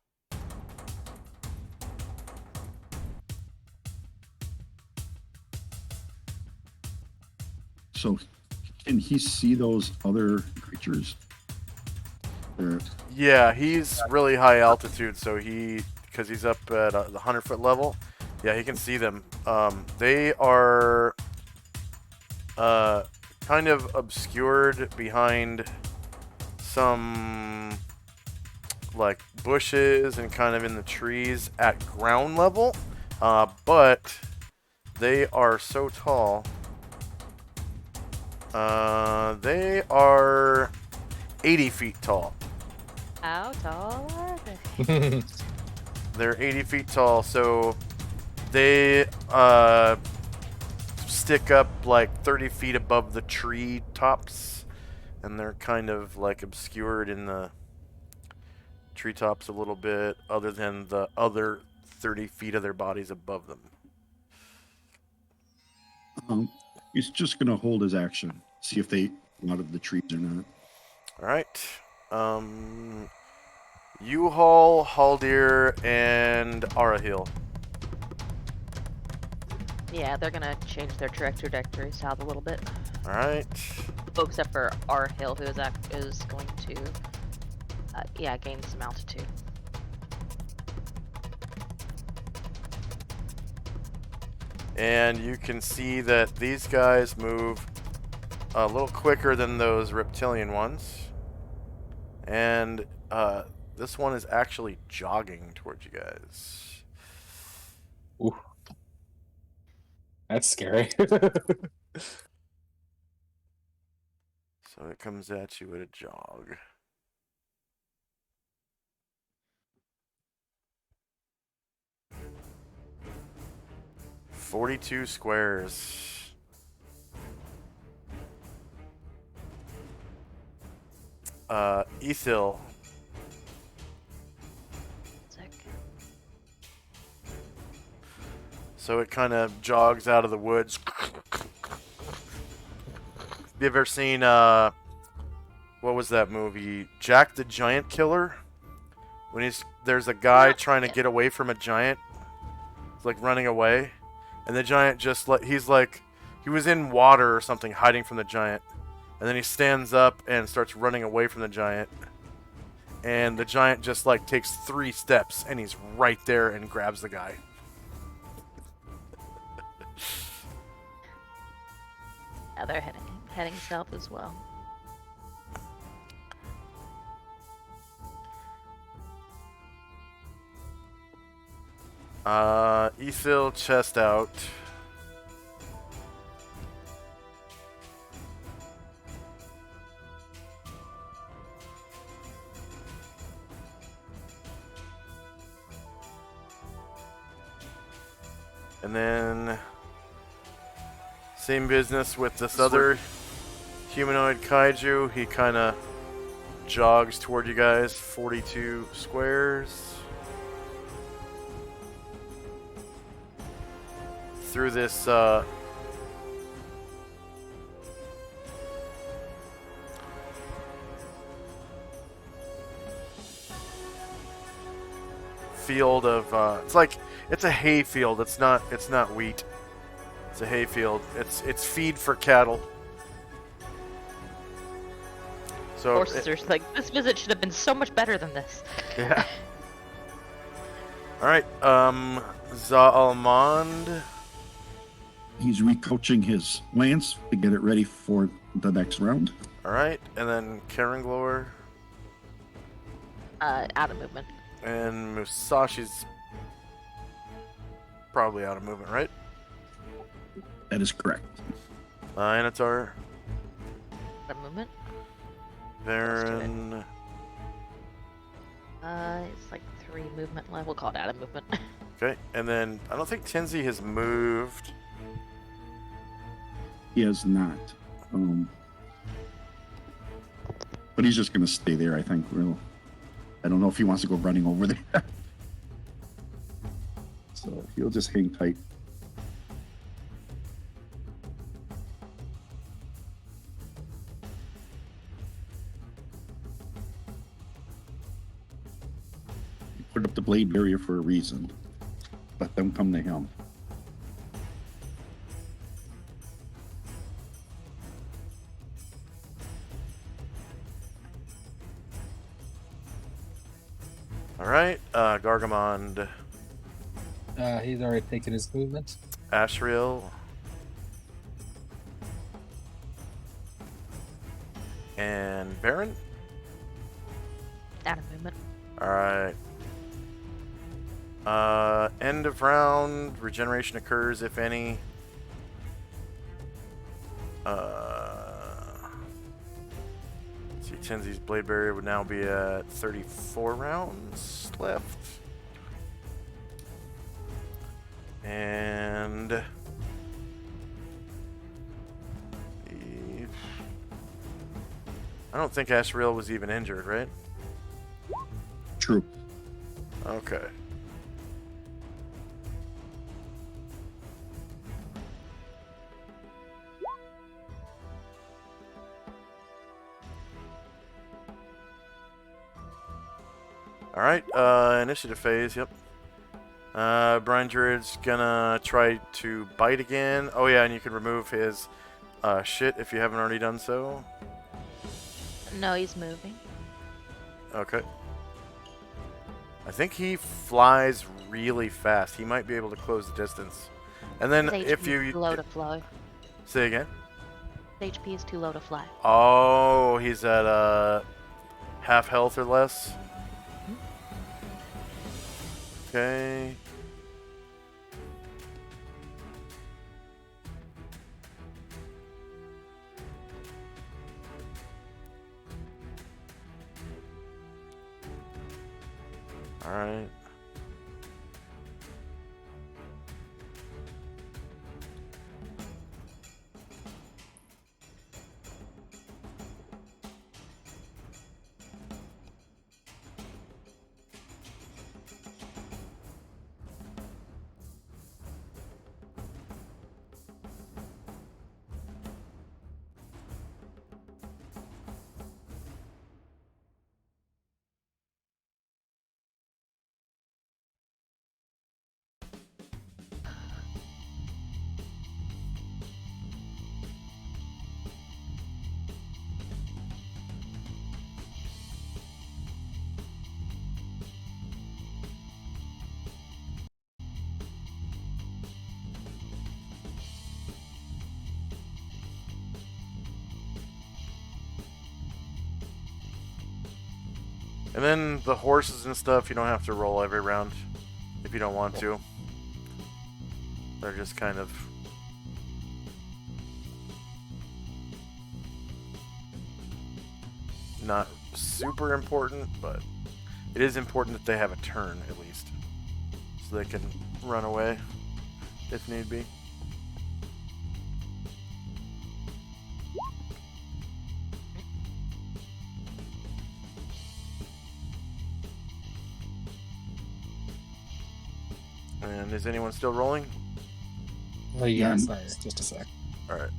So, can he see those other creatures? Or, Yeah, he's really high altitude, so because he's up at the 100-foot level, yeah, he can see them. They are kind of obscured behind some like bushes and kind of in the trees at ground level, but they are so tall. They are 80 feet tall. How tall are they? They're 80 feet tall, so they stick up like 30 feet above the tree tops, and they're kind of like obscured in the treetops a little bit, other than the other 30 feet of their bodies above them. he's just going to hold his action, see if they come out of the trees or not. All right. U-Haul, Haldir, and Arahil. Yeah, they're gonna change their trajectory south a little bit. All right. Oh, except for our hill, who is going to, gain some altitude. And you can see that these guys move a little quicker than those reptilian ones. And this one is actually jogging towards you guys. Ooh. That's scary. So it comes at you at a jog. "42 squares. Ethil. Sick. So it kind of jogs out of the woods. You ever seen, what was that movie? Jack the Giant Killer? When there's a guy trying to get away from a giant. He's like running away. And the giant just, he was in water or something hiding from the giant. And then he stands up and starts running away from the giant. And the giant just takes 3 steps and he's right there and grabs the guy. Yeah, they're heading south as well. Ethel chest out. And then same business with this other humanoid kaiju. He kind of jogs toward you guys, 42 squares. Through this field of it's a hay field. It's not wheat. It's a hay field. It's feed for cattle. So Horses are like, this visit should have been so much better than this. yeah. All right, Zaalmond. He's recoaching his lance to get it ready for the next round. All right, and then Karenglor Out of movement. and Musashi's probably out of movement, right? That is correct. Anatar, Out of movement. Baron. It's like 3 movement left. We'll call it out of movement. Okay, and then I don't think Tinsy has moved. He has not. But he's just going to stay there, I think. I don't know if he wants to go running over there. So he'll just hang tight. He put up the blade barrier for a reason. Let them come to him. All right, Gargamond, He's already taken his movement. Ashriel, and Baron. Out of movement. All right. End of round. Regeneration occurs if any. See, Tenzi's blade barrier would now be at 34 rounds left. And I don't think Ashriel was even injured, right? True. Okay. All right, initiative phase, yep. Brian Druid's gonna try to bite again. Oh yeah, and you can remove his shit if you haven't already done so. No, he's moving. Okay. I think he flies really fast. He might be able to close the distance. And then His if HP you is too low to fly. say again. His HP is too low to fly. Oh, he's at half health or less. Okay. All right. And then the horses and stuff, you don't have to roll every round if you don't want to. They're just kind of... not super important, but it is important that they have a turn at least. So they can run away if need be. And is anyone still rolling? Yeah, Yeah. sorry, just a sec. Alright.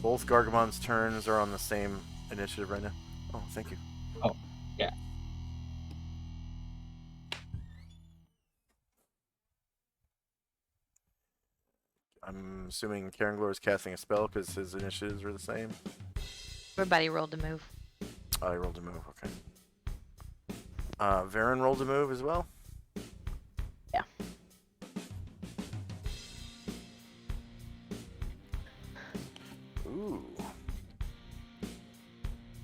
Both Gargamon's turns are on the same initiative right now. Oh, thank you. Oh, yeah. I'm assuming Karenglor is casting a spell because his initiatives are the same. Everybody rolled to move. I rolled a move, okay. Varen rolled a move as well? Yeah. Ooh.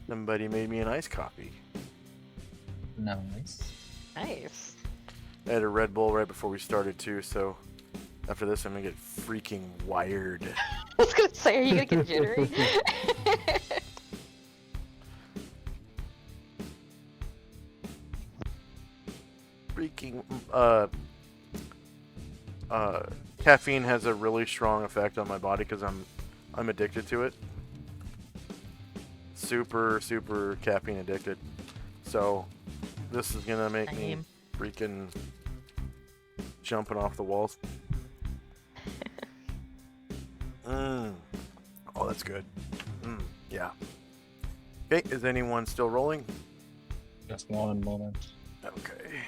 Somebody made me an ice coffee. Nice. Nice. I had a Red Bull right before we started too, so after this I'm gonna get freaking wired. I was gonna say, are you gonna get jittery? Freaking caffeine has a really strong effect on my body because I'm addicted to it. Super caffeine addicted. So this is gonna make me Same. freaking jumping off the walls. Oh, that's good. Yeah. Okay, is anyone still rolling? Just one moment. Okay.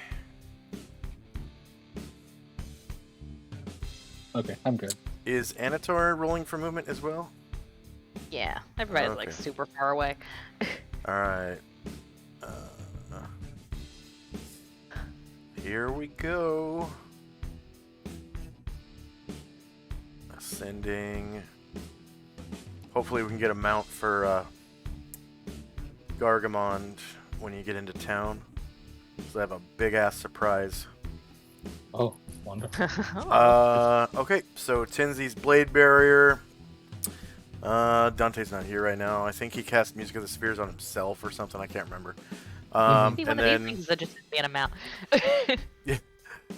Okay, I'm good. Is Anator rolling for movement as well? Yeah, everybody's like Okay. super far away. Alright. Here we go. Ascending. Hopefully we can get a mount for Gargamond when you get into town. So I have a big ass surprise. Oh, wonderful. Okay, so Tinsley's Blade Barrier. Dante's not here right now. I think he cast Music of the Spheres on himself or something. I can't remember. See, And one of then, these things that just be an amount.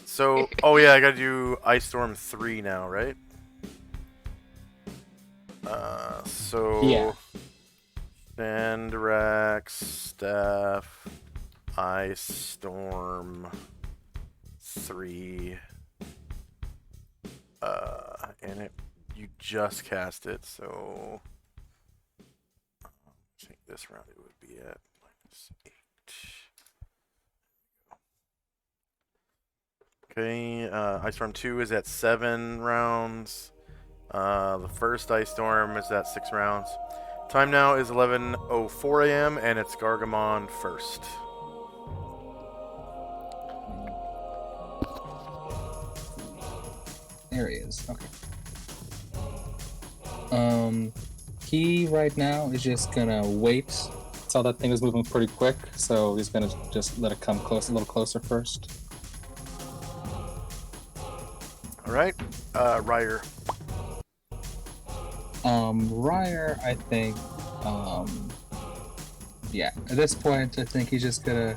so, oh yeah, I gotta do Ice Storm 3 now, right? So, Yeah. Sandrax, Staff, Ice Storm 3. And you just cast it, so I think this round it would be at -8. Okay, Ice Storm 2 is at 7 rounds. The first Ice Storm is at 6 rounds. Time now is 11:04 a.m. and it's Gargamon first. There he is. Okay. He right now is just gonna wait. Saw that thing was moving pretty quick, so he's gonna just let it come close, a little closer first. All right, Ryer. Ryer, I think, yeah, at this point, I think he's just gonna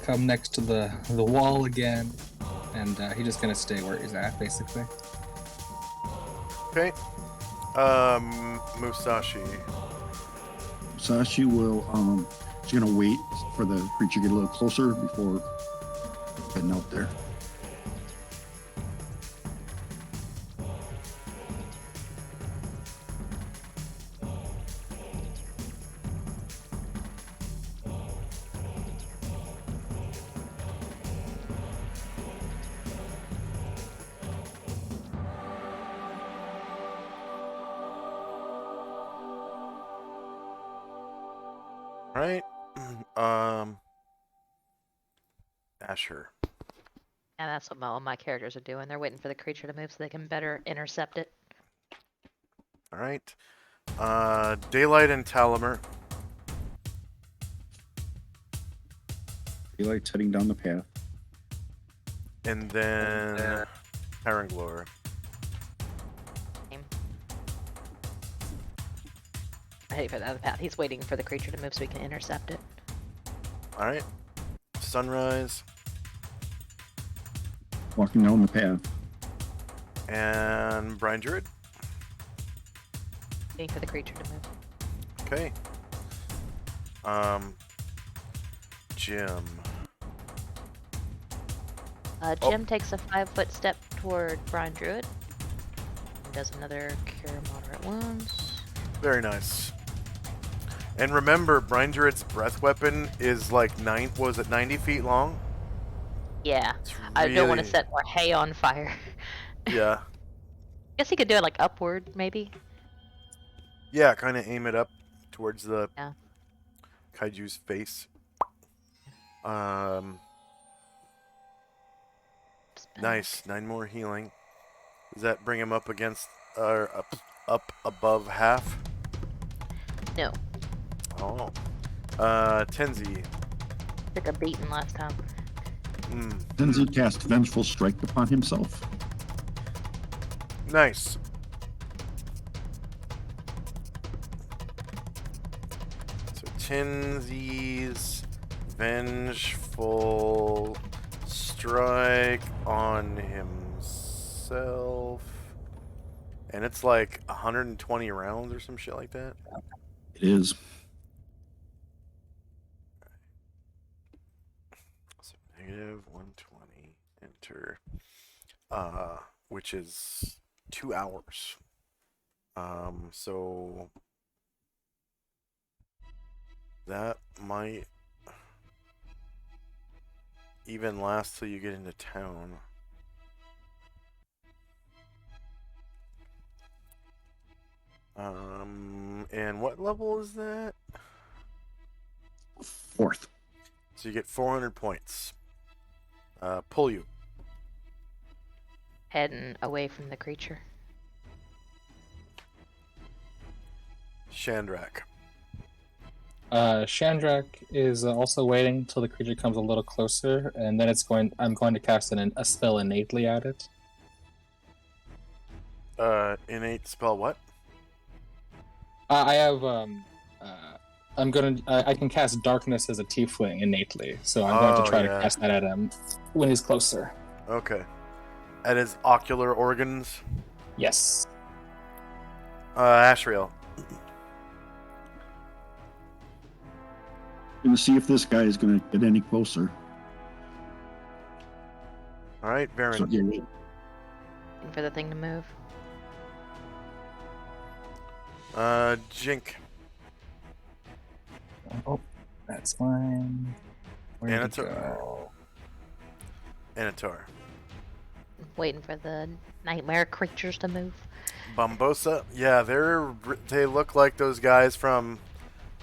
come next to the wall again, and he's just gonna stay where he's at, basically. Okay. Musashi. Sashi will she's gonna wait for the creature to get a little closer before heading out there. Right. Asher. And that's what all my characters are doing. They're waiting for the creature to move so they can better intercept it. All right. Daylight and Talamer. Daylight's heading down the path. And then Paranglore. Same. Heading for the other path. He's waiting for the creature to move so he can intercept it. All right. Sunrise Walking down the path. and Brian Druid. Waiting for the creature to move. Okay. Jim. Jim takes a 5-foot step toward Brian Druid. And does another cure moderate wounds. Very nice. And remember, Brian Druid's breath weapon is like 90 feet long? Yeah. It's I don't want to really- set more hay on fire. Yeah. Guess he could do it like upward, maybe. Yeah, kind of aim it up towards the Yeah. Kaiju's face. Nice. 9 more healing. Does that bring him up against, up above half? No. Oh. Tenzi. Took a beating last time. Tenzi cast Vengeful Strike upon himself. Nice. So Tenzi's Vengeful Strike on himself. And it's like 120 rounds or some shit like that. It is. So negative 120. Enter. Which is 2 hours. So that might even last till you get into town. And what level is that? 4th. So you get 400 points. Pull you. Heading away from the creature. Shandrak. Shandrak is also waiting till the creature comes a little closer, and then I'm going to cast a spell innately at it. Innate spell what? I have I can cast darkness as a tiefling innately, so I'm going to try to cast that at him when he's closer. Okay. At his ocular organs. Yes. Ashriel. Gonna see if this guy is gonna get any closer. All right, Baron. So, yeah, Waiting for the thing to move. Jink. Oh, that's fine. Where to go? Anatar. Waiting for the nightmare creatures to move. Bombosa. Yeah, they look like those guys from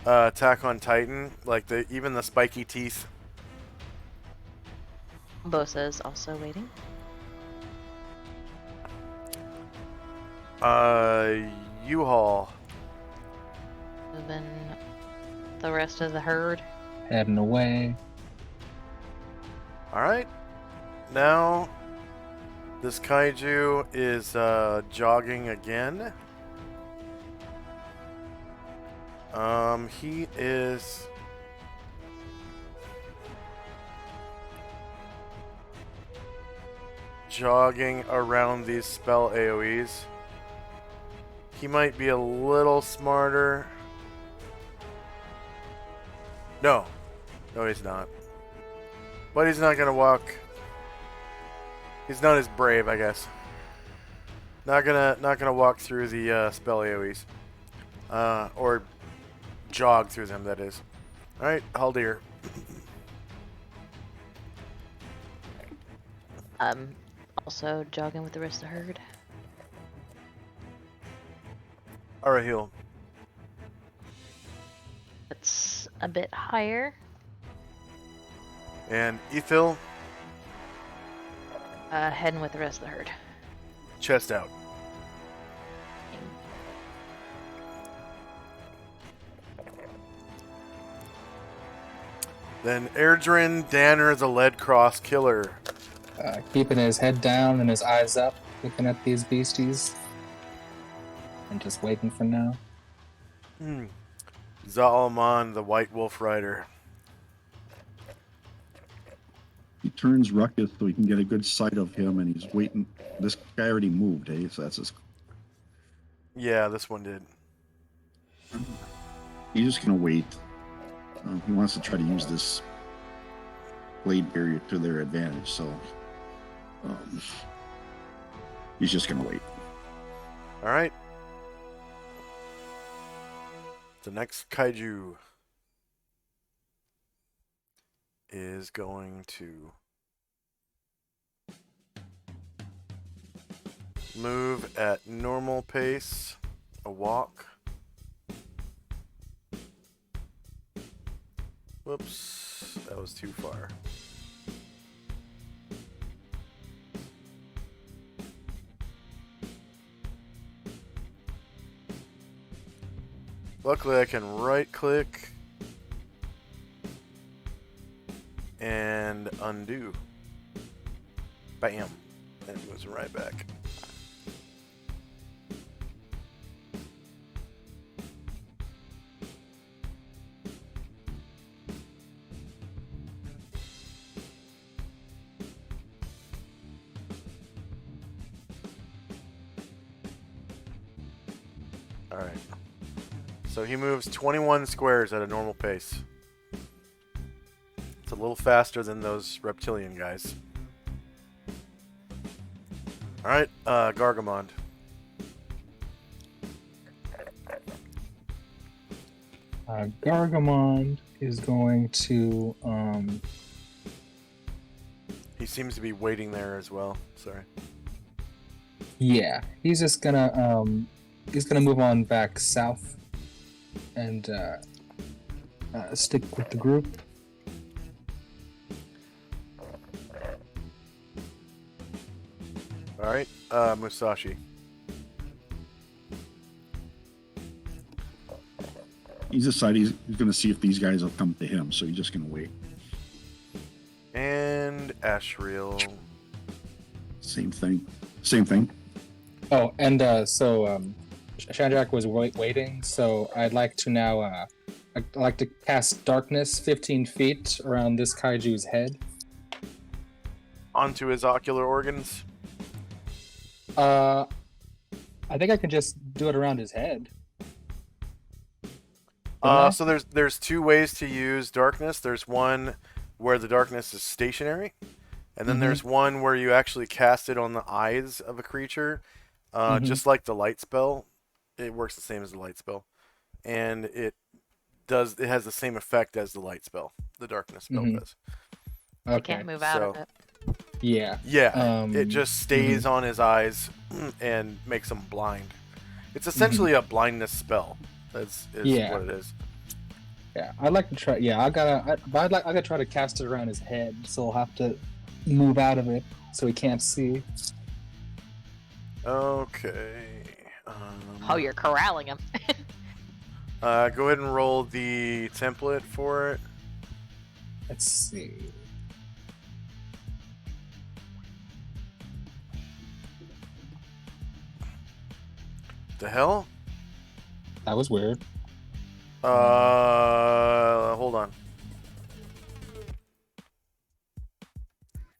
Attack on Titan. Like even the spiky teeth. Bosa is also waiting. U-Haul. Moving the rest of the herd. Heading away. All right. Now this kaiju is jogging again. He is jogging around these spell AoEs. He might be a little smarter. No, he's not. But he's not gonna walk. He's not as brave, I guess. Not gonna walk through the spell AoEs, or jog through them. That is. All right, Haldir. Also jogging with the rest of the herd. Arahil. That's a bit higher. And Ethil. Heading with the rest of the herd. Chest out. Then Erdrin Danner, the Lead Cross Killer. Keeping his head down and his eyes up, looking at these beasties. And just waiting for now. Zalman, the White Wolf Rider. He turns ruckus so he can get a good sight of him, and he's waiting. This guy already moved, eh? So that's his. Yeah, this one did. He's just gonna wait. He wants to try to use this blade barrier to their advantage, so he's just gonna wait. All right. The next kaiju is going to move at normal pace, a walk. Whoops, that was too far. Luckily I can right click and undo. Bam. And it moves right back. Alright. So he moves 21 squares at a normal pace. It's a little faster than those reptilian guys. Alright, Gargamond. Gargamond is going to He seems to be waiting there as well. Sorry. yeah, he's just gonna move on back south and stick with the group. Alright, Musashi. He's decided he's going to see if these guys will come to him, so he's just going to wait. And Ashriel. Same thing. Same thing. Oh, and so Shanjak was waiting, so I'd like to now I'd like to cast darkness 15 feet around this kaiju's head. Onto his ocular organs. I think I can just do it around his head. So there's two ways to use darkness. There's one where the darkness is stationary, and then there's one where you actually cast it on the eyes of a creature, just like the light spell. It works the same as the light spell, and it has the same effect as the light spell. The darkness spell does. I Okay. can't move out of it. Yeah. Yeah, it just stays on his eyes and makes him blind. It's essentially a blindness spell. Is Yeah. what it is. Yeah, I'd like to try. Yeah, I gotta try to cast it around his head, so I'll have to move out of it so he can't see. Okay. Oh, you're corralling him. Go ahead and roll the template for it. Let's see. The hell? That was weird. Hold on.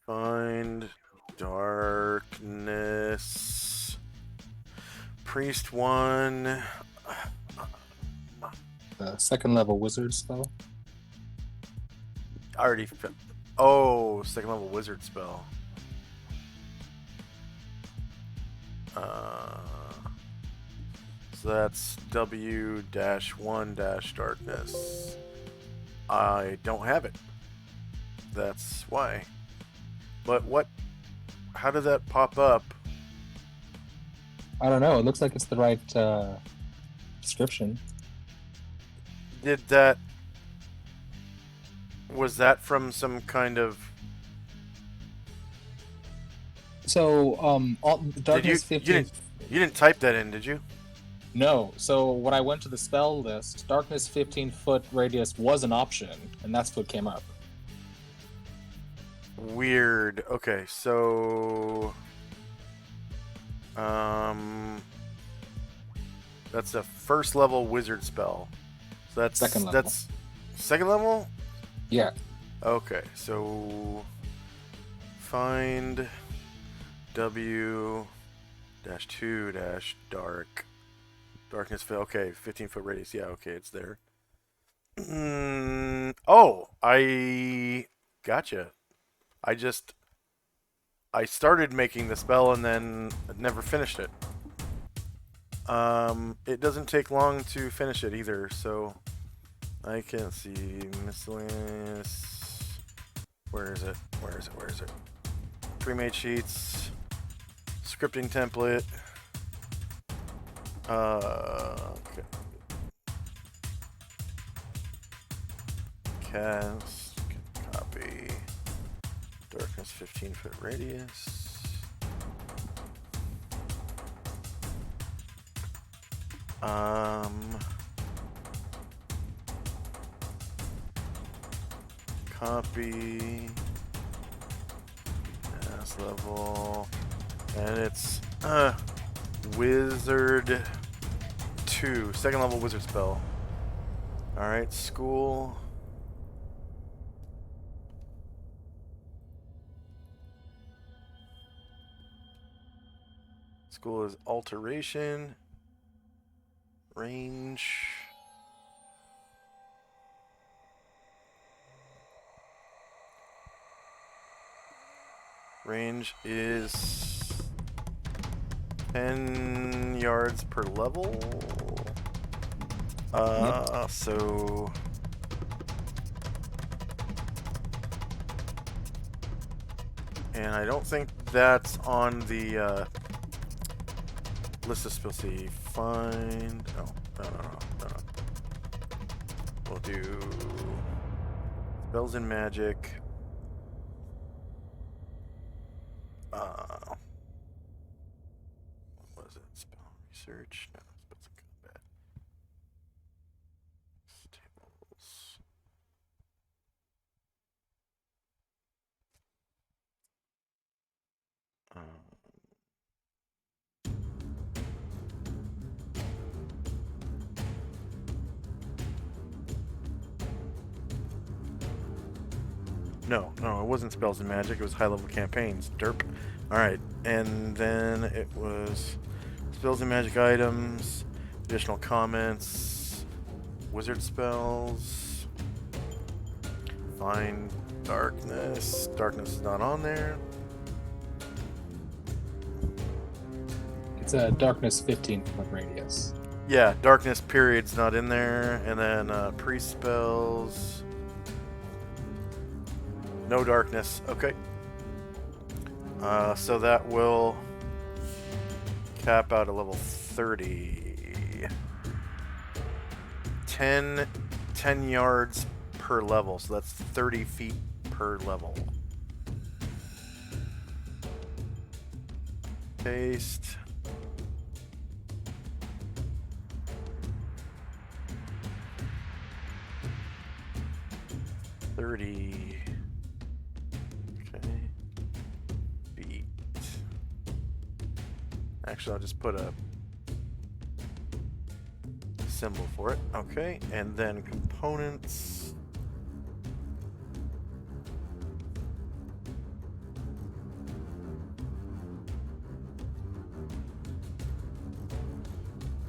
Find darkness. Priest 1. Second level wizard spell. I already. Oh, second level wizard spell. So that's W-1-darkness. I don't have it. That's why. But what? How did that pop up? I don't know. It looks like it's the right description. Was that from some kind of So, darkness you 15. didn't type that in, did you? No. So when I went to the spell list, darkness 15-foot radius was an option, and that's what came up. Weird. Okay, so that's a first level wizard spell. So that's Second level. That's second level? Yeah. Okay, so find W-2 dark. Darkness fill. Okay, 15-foot radius. Yeah, okay, it's there. Oh, I gotcha. I started making the spell and then never finished it. It doesn't take long to finish it either, so I can't see miscellaneous. Where is it? Where is it? Where is it? Pre-made sheets, scripting template. Okay. Cast, copy. Darkness 15-foot radius. Copy. Mass level. And it's Wizard 2. Second level wizard spell. Alright, school. School is alteration. Range. Range is 10 yards per level. So and I don't think that's on the list of spells. See, find. No. We'll do spells and magic. What was it? Spell research? No, spells and combat. Tables. No, it wasn't spells and magic. It was high-level campaigns. Derp. All right, and then it was spells and magic items, additional comments, wizard spells. Find darkness. Darkness is not on there. It's a darkness 15-foot radius. Yeah, darkness period's not in there, and then pre-spells. No darkness. Okay. So that will cap out at level 30. 10 yards per level, so that's 30 feet per level. Paste. Okay. Feet. Actually, I'll just put a symbol for it. Okay, and then components.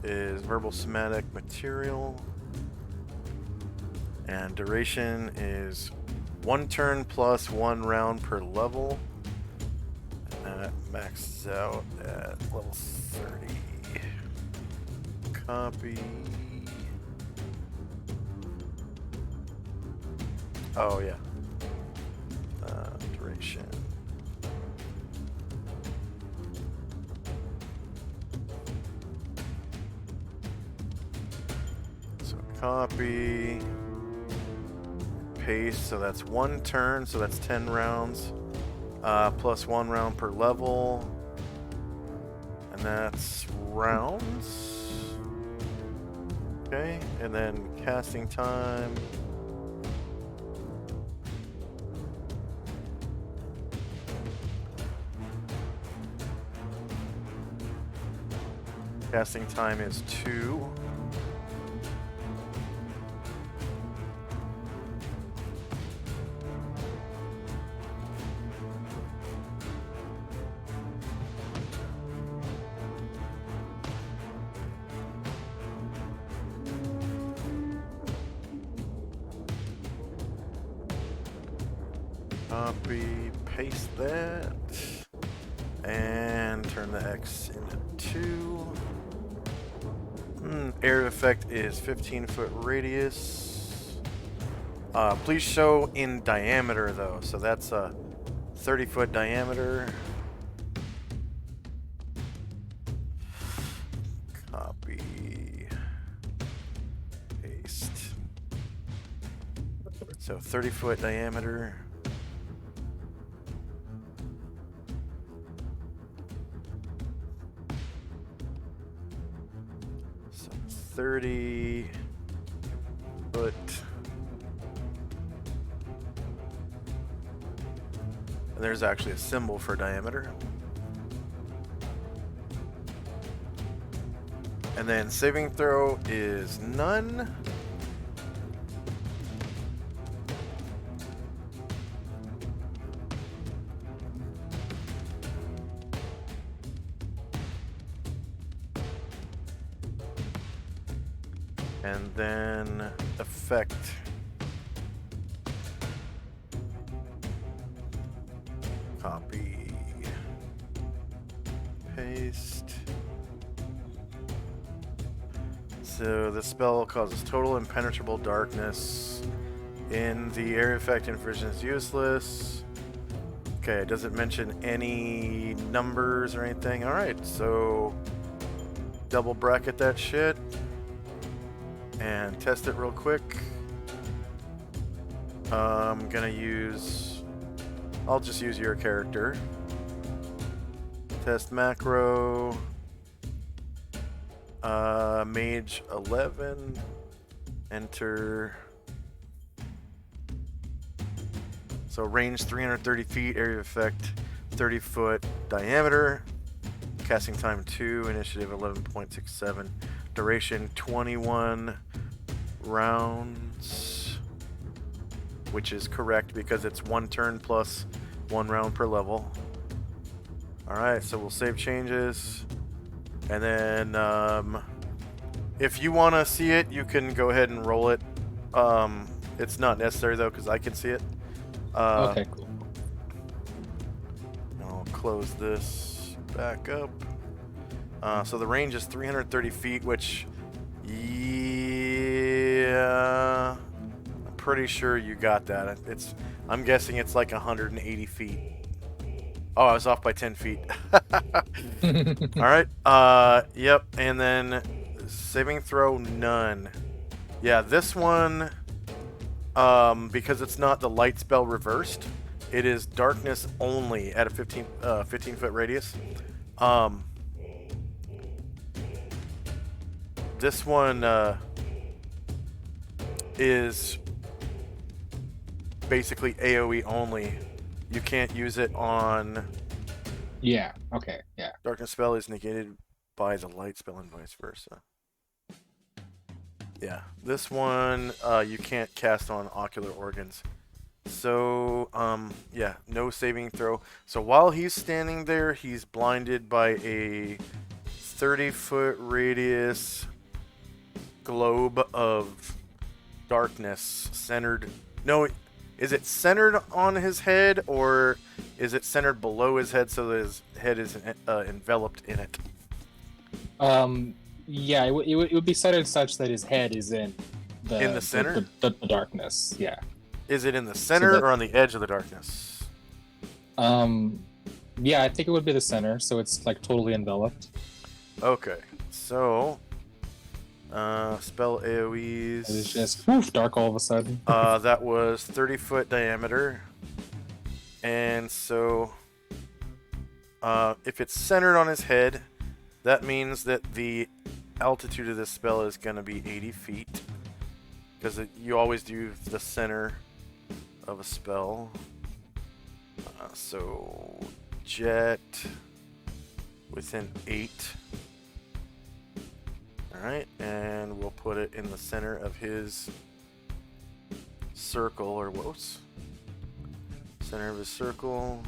Is verbal somatic material. And duration is 1 turn plus 1 round per level. And that maxes out at level 30. Copy. Oh, yeah. Duration. So copy. Paste, so that's 1 turn, so that's 10 rounds plus 1 round per level. And that's rounds. Okay, and then casting time. Casting time is 2. Copy, paste that, and turn the X into 2. Area effect is 15-foot radius. Please show in diameter though, so that's a 30-foot diameter. Copy, paste. So 30-foot diameter. So 30 foot. And there's actually a symbol for diameter. And then saving throw is none. And then effect. Copy. Paste. So the spell causes total impenetrable darkness. In the area effect, infraction is useless. Okay, it doesn't mention any numbers or anything. Alright, so double bracket that shit. And test it real quick. I'm gonna use... I'll just use your character. Test macro. Mage 11. Enter. So range 330 feet, area effect 30 foot diameter. Casting time 2, initiative 11.67. Duration 21 rounds, which is correct because it's 1 turn plus 1 round per level. Alright, so we'll save changes. And then if you want to see it, you can go ahead and roll it. It's not necessary though because I can see it. Okay, cool. I'll close this back up. So the range is 330 feet, which, yeah, I'm pretty sure you got that. I'm guessing it's like 180 feet. Oh, I was off by 10 feet. All right. Yep. And then saving throw none. Yeah, this one, because it's not the light spell reversed, it is darkness only at a 15 foot radius. This one is basically AoE only. You can't use it on... Yeah, okay, yeah. Darkness spell is negated by the light spell and vice versa. Yeah, this one you can't cast on ocular organs. So, yeah, no saving throw. So while he's standing there, he's blinded by a 30-foot radius globe of darkness centered. No, is it centered on his head or is it centered below his head so that his head is enveloped in it? Yeah, it would be centered such that his head is in the center? The darkness, yeah. Is it in the center or on the edge of the darkness? Yeah, I think it would be the center, so it's like totally enveloped. Okay, so spell AoEs. It's just woof, dark all of a sudden. That was 30-foot diameter. And so, if it's centered on his head, that means that the altitude of this spell is going to be 80 feet. Because you always do the center of a spell. So, jet within 8. Alright, and we'll put it in the center of his circle, or whoops. Center of his circle.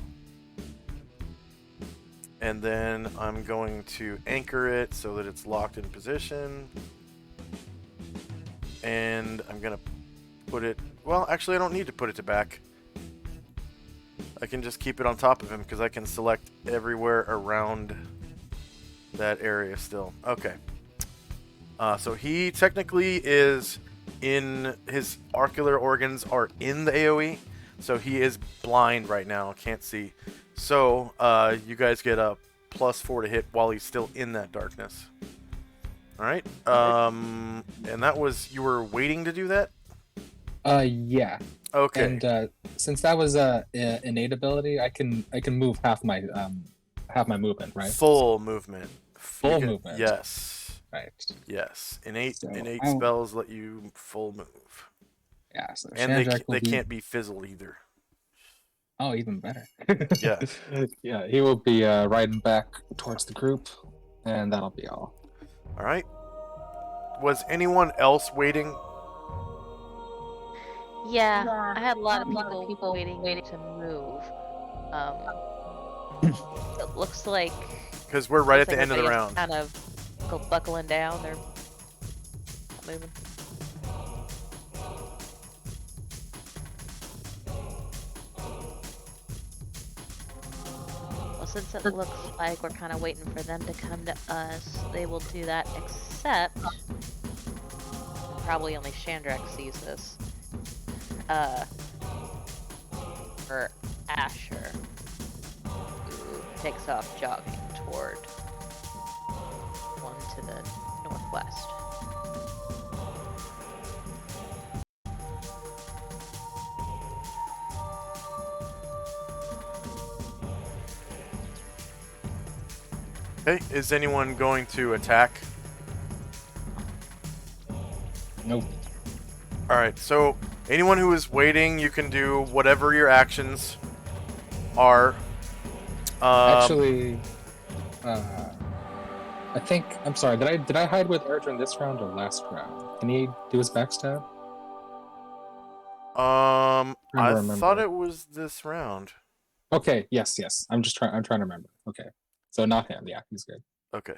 And then I'm going to anchor it so that it's locked in position. And I'm going to put it... Well, actually, I don't need to put it to back. I can just keep it on top of him because I can select everywhere around that area still. Okay. So he technically is in... His ocular organs are in the AoE. So he is blind right now. Can't see. So you guys get a +4 to hit while he's still in that darkness. Alright. And that was... You were waiting to do that? Yeah. Okay. And since that was a innate ability, I can move half my movement, right? Full movement. Full movement. Yes. Right. Yes. Innate So spells let you full move. Yeah. So And Shandrak they can't be fizzled either. Oh, even better. Yeah. Yeah. He will be riding back towards the group, and that'll be all. All right. Was anyone else waiting? Yeah, I had a lot of people waiting to move. It looks like Because we're right at looks the end of the everybody's round. kind of go buckling down. They're not moving. Well, since it looks like we're kind of waiting for them to come to us, they will do that, except probably only Shandrak sees this. For Asher, who takes off jogging toward one to the northwest. Okay. Is anyone going to attack? Nope. All right. So anyone who is waiting, you can do whatever your actions are. Actually, I think I'm sorry. Did I hide with Erdrin this round or last round? Can he do his backstab? I remember. thought it was this round. Okay. Yes. I'm trying to remember. Okay. So not him. Yeah, he's good. Okay.